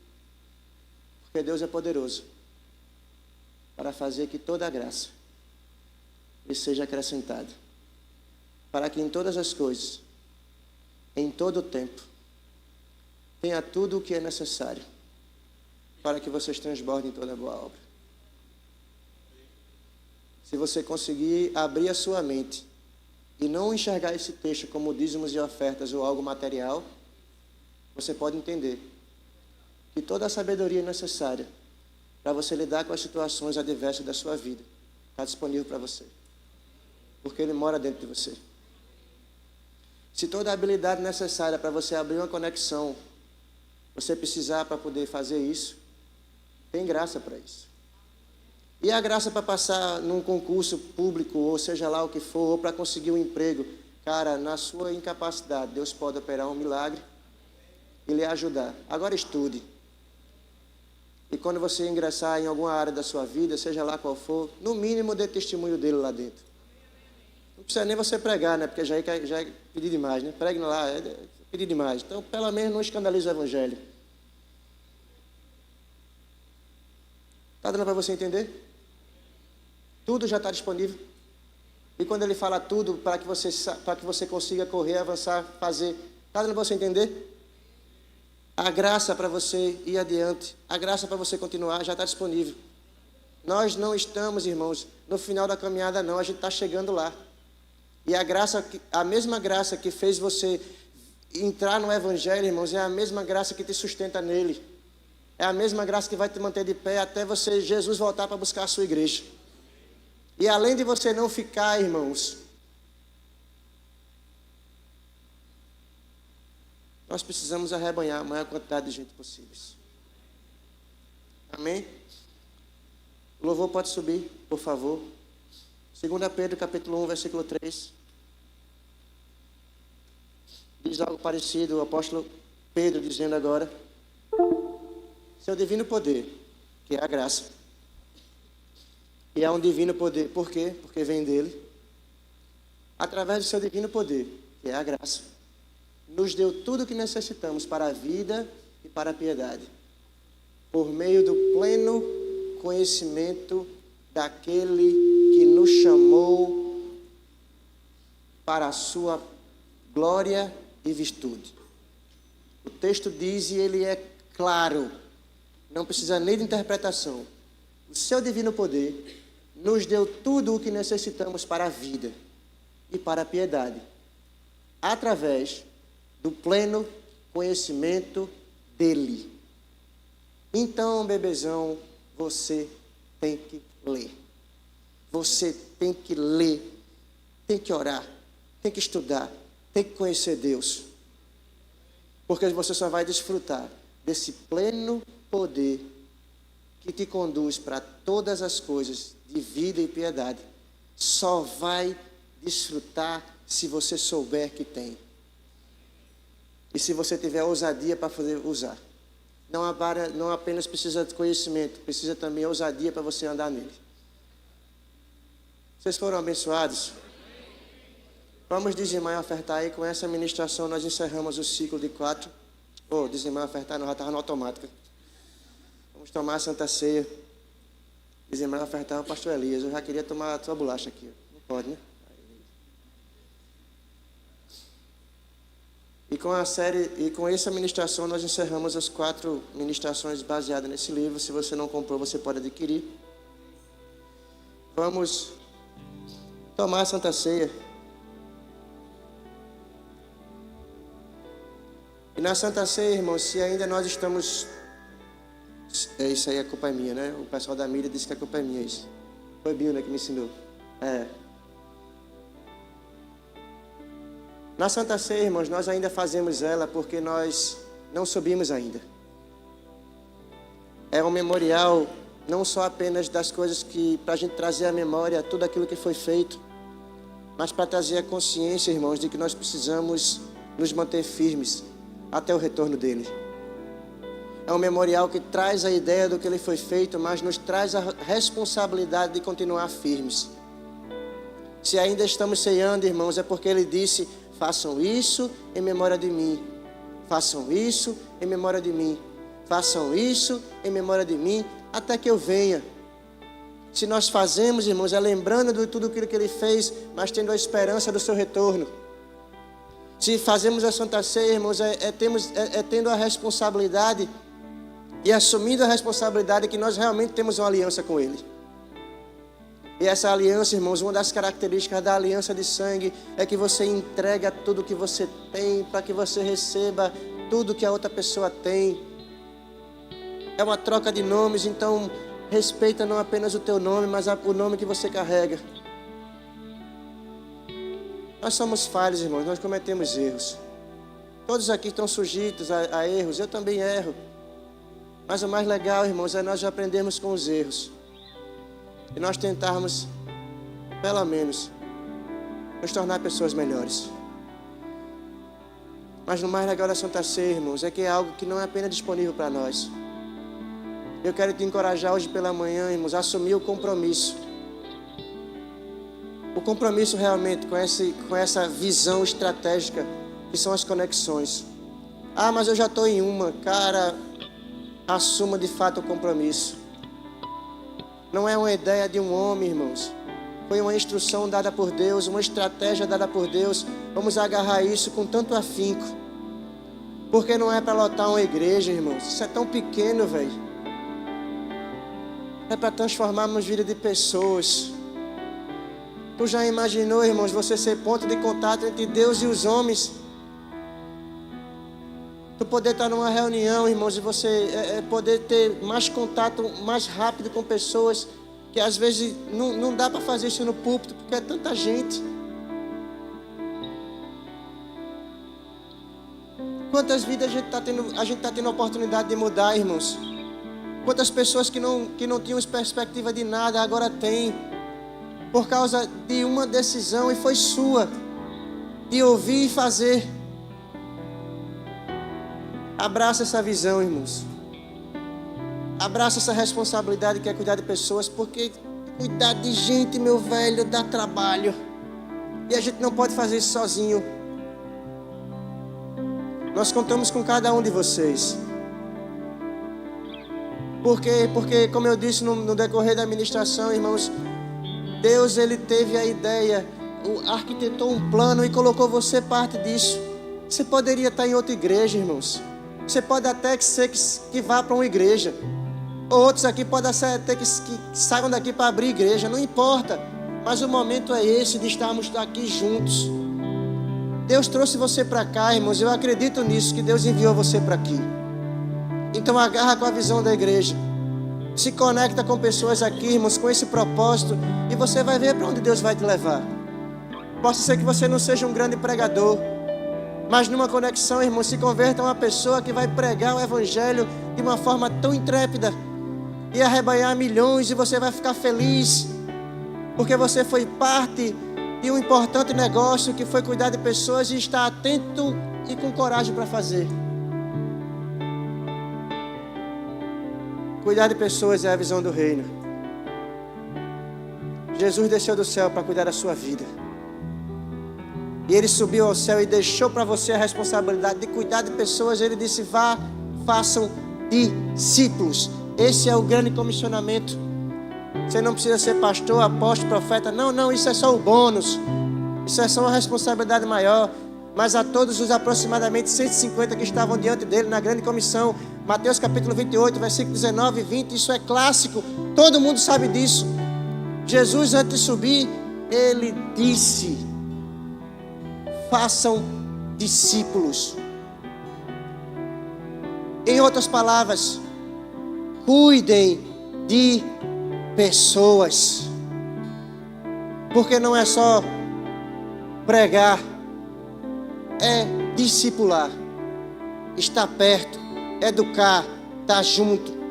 Porque Deus é poderoso para fazer que toda a graça lhe seja acrescentada, para que em todas as coisas, em todo o tempo, tenha tudo o que é necessário para que vocês transbordem toda a boa obra. Se você conseguir abrir a sua mente e não enxergar esse texto como dízimos e ofertas ou algo material, você pode entender que toda a sabedoria necessária para você lidar com as situações adversas da sua vida está disponível para você, porque Ele mora dentro de você. Se toda a habilidade necessária para você abrir uma conexão, você precisar para poder fazer isso, tem graça para isso. E a graça para passar num concurso público, ou seja lá o que for, ou para conseguir um emprego, cara, na sua incapacidade, Deus pode operar um milagre e lhe ajudar. Agora estude. E quando você ingressar em alguma área da sua vida, seja lá qual for, no mínimo dê testemunho dele lá dentro. Não precisa nem você pregar, né? Porque já é pedir demais, né? Pregue lá, é pedir demais. Então, pelo menos não escandalize o evangelho. Está dando para você entender? Tudo já está disponível. E quando ele fala tudo, para que você consiga correr, avançar, fazer, está dando para você entender? A graça para você ir adiante, a graça para você continuar, já está disponível. Nós não estamos, irmãos, no final da caminhada não, a gente está chegando lá. E a mesma graça que fez você entrar no evangelho, irmãos, é a mesma graça que te sustenta nele. É a mesma graça que vai te manter de pé até Jesus voltar para buscar a sua igreja. E além de você não ficar, irmãos, nós precisamos arrebanhar a maior quantidade de gente possível. Amém? O louvor pode subir, por favor. 2 Pedro capítulo 1, versículo 3. Diz algo parecido, o apóstolo Pedro dizendo agora: seu divino poder, que é a graça. E é um divino poder, por quê? Porque vem dele. Através do seu divino poder, que é a graça, nos deu tudo o que necessitamos para a vida e para a piedade, por meio do pleno conhecimento daquele que nos chamou para a sua glória e virtude. O texto diz, e ele é claro, não precisa nem de interpretação. O seu divino poder nos deu tudo o que necessitamos para a vida e para a piedade, através do pleno conhecimento dele. Então, bebezão, você tem que ler. Você tem que ler, tem que orar, tem que estudar, tem que conhecer Deus. Porque você só vai desfrutar desse pleno poder que te conduz para todas as coisas de vida e piedade. Só vai desfrutar se você souber que tem. E se você tiver ousadia para poder usar. Não apenas precisa de conhecimento, precisa também ousadia para você andar nele. Vocês foram abençoados? Vamos dizimar e ofertar aí. Com essa ministração nós encerramos o ciclo de 4. Dizimar e ofertar, não, já estava no automático. Vamos tomar a Santa Ceia. Dizimar e ofertar o pastor Elias. Eu já queria tomar a tua bolacha aqui. Não pode, né? E com essa ministração nós encerramos as 4 ministrações baseadas nesse livro. Se você não comprou, você pode adquirir. Vamos tomar a Santa Ceia. E na Santa Ceia, irmãos, se ainda nós estamos Isso aí, a culpa é minha, né? O pessoal da mídia disse que a culpa é minha, isso. Foi Bill, né, que me ensinou. Na Santa Ceia, irmãos, nós ainda fazemos ela porque nós não subimos ainda. É um memorial não só apenas das coisas que, para a gente trazer à memória tudo aquilo que foi feito, mas para trazer a consciência, irmãos, de que nós precisamos nos manter firmes até o retorno dele. É um memorial que traz a ideia do que ele foi feito, mas nos traz a responsabilidade de continuar firmes. Se ainda estamos ceando, irmãos, é porque ele disse: façam isso em memória de mim. Façam isso em memória de mim. Façam isso em memória de mim, até que eu venha. Se nós fazemos, irmãos, é lembrando de tudo aquilo que ele fez, mas tendo a esperança do seu retorno. Se fazemos a Santa Ceia, irmãos, tendo a responsabilidade e assumindo a responsabilidade que nós realmente temos uma aliança com ele. E essa aliança, irmãos, uma das características da aliança de sangue é que você entrega tudo que você tem para que você receba tudo que a outra pessoa tem. É uma troca de nomes, então respeita não apenas o teu nome, mas o nome que você carrega. Nós somos falhos, irmãos, nós cometemos erros. Todos aqui estão sujeitos a erros, eu também erro. Mas o mais legal, irmãos, é nós aprendermos com os erros. E nós tentarmos, pelo menos, nos tornar pessoas melhores. Mas o mais legal da Santa Ceia, irmãos, é que é algo que não é apenas disponível para nós. Eu quero te encorajar hoje pela manhã, irmãos, a assumir o compromisso. O compromisso realmente com essa visão estratégica, que são as conexões. Ah, mas eu já estou em uma. Cara, assuma de fato o compromisso. Não é uma ideia de um homem, irmãos. Foi uma instrução dada por Deus, uma estratégia dada por Deus. Vamos agarrar isso com tanto afinco. Porque não é para lotar uma igreja, irmãos. Isso é tão pequeno, velho. É para transformarmos vida de pessoas. Tu já imaginou, irmãos, você ser ponto de contato entre Deus e os homens? Tu poder estar numa reunião, irmãos, e você poder ter mais contato mais rápido com pessoas que às vezes não dá para fazer isso no púlpito, porque é tanta gente. Quantas vidas a gente está tendo a oportunidade de mudar, irmãos? Quantas pessoas que não tinham perspectiva de nada agora têm, por causa de uma decisão, e foi sua, de ouvir e fazer. Abraça essa visão, irmãos. Abraça essa responsabilidade que é cuidar de pessoas, porque cuidar de gente, meu velho, dá trabalho. E a gente não pode fazer isso sozinho. Nós contamos com cada um de vocês. Porque como eu disse no decorrer da ministração, irmãos, Deus, ele teve a ideia, arquitetou um plano e colocou você parte disso. Você poderia estar em outra igreja, irmãos. Você pode até ser que vá para uma igreja. Ou outros aqui podem ser até que saiam daqui para abrir igreja. Não importa. Mas o momento é esse de estarmos aqui juntos. Deus trouxe você para cá, irmãos. Eu acredito nisso, que Deus enviou você para aqui. Então agarra com a visão da igreja. Se conecta com pessoas aqui, irmãos, com esse propósito. E você vai ver para onde Deus vai te levar. Possa ser que você não seja um grande pregador, mas numa conexão, irmão, se converta a uma pessoa que vai pregar o evangelho de uma forma tão intrépida e arrebanhar milhões, e você vai ficar feliz porque você foi parte de um importante negócio que foi cuidar de pessoas e estar atento e com coragem para fazer. Cuidar de pessoas é a visão do reino. Jesus desceu do céu para cuidar da sua vida. E ele subiu ao céu e deixou para você a responsabilidade de cuidar de pessoas. Ele disse: vá, façam discípulos. Esse é o grande comissionamento. Você não precisa ser pastor, apóstolo, profeta. Não, isso é só o bônus. Isso é só uma responsabilidade maior. Mas a todos os aproximadamente 150 que estavam diante dele na grande comissão, Mateus capítulo 28, versículo 19 e 20, isso é clássico. Todo mundo sabe disso. Jesus, antes de subir, ele disse: façam discípulos. Em outras palavras, cuidem de pessoas. Porque não é só pregar, é discipular, estar perto, educar, estar junto.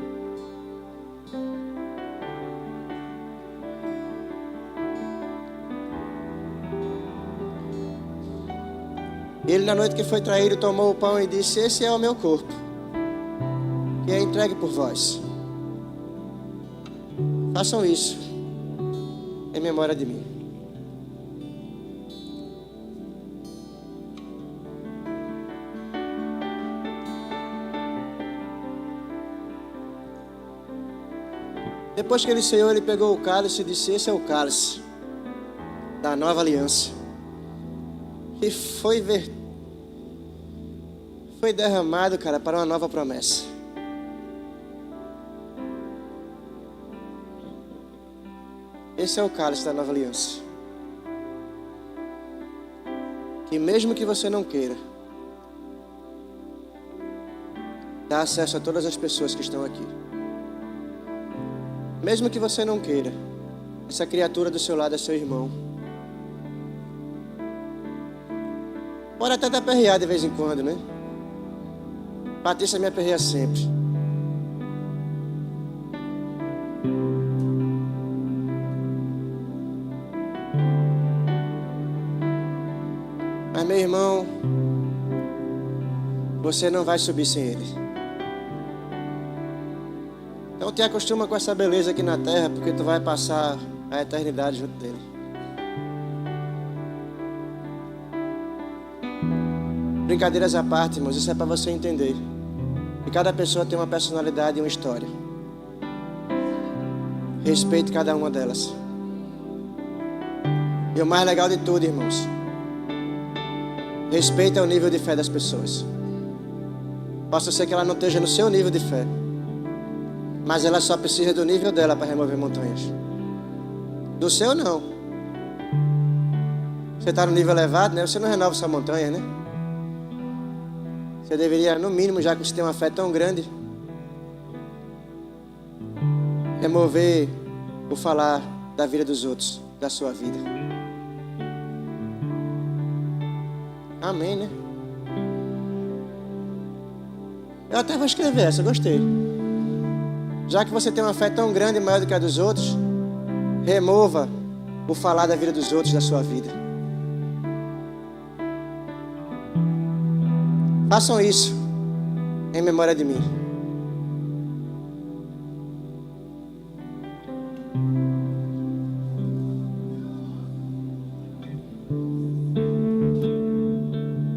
Ele, na noite que foi traído, tomou o pão e disse: esse é o meu corpo, que é entregue por vós. Façam isso em memória de mim. Depois que ele ceiou, ele pegou o cálice e disse: esse é o cálice da nova aliança, que foi derramado, cara, para uma nova promessa. Esse é o cálice da nova aliança, que mesmo que você não queira, dá acesso a todas as pessoas que estão aqui. Mesmo que você não queira, essa criatura do seu lado é seu irmão. Pode até te aperrear de vez em quando, né? Patrícia me aperreia sempre. Mas, meu irmão, você não vai subir sem ele. Então te acostuma com essa beleza aqui na terra, porque tu vai passar a eternidade junto dele. Brincadeiras à parte, irmãos, isso é para você entender que cada pessoa tem uma personalidade e uma história. Respeite cada uma delas. E o mais legal de tudo, irmãos, respeita o nível de fé das pessoas. Possa ser que ela não esteja no seu nível de fé, mas ela só precisa do nível dela para remover montanhas. Do seu, não. Você está no nível elevado, né? Você não renova sua montanha, né? Você deveria, no mínimo, já que você tem uma fé tão grande, remover o falar da vida dos outros, da sua vida. Amém, né? Eu até vou escrever essa, gostei. Já que você tem uma fé tão grande e maior do que a dos outros, remova o falar da vida dos outros da sua vida. Façam isso em memória de mim.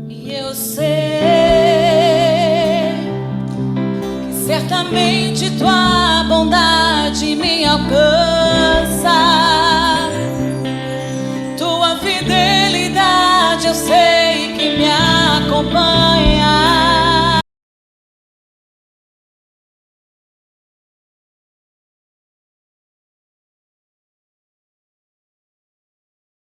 E eu sei que certamente tua bondade me alcança. Tua fidelidade eu sei que me acompanha.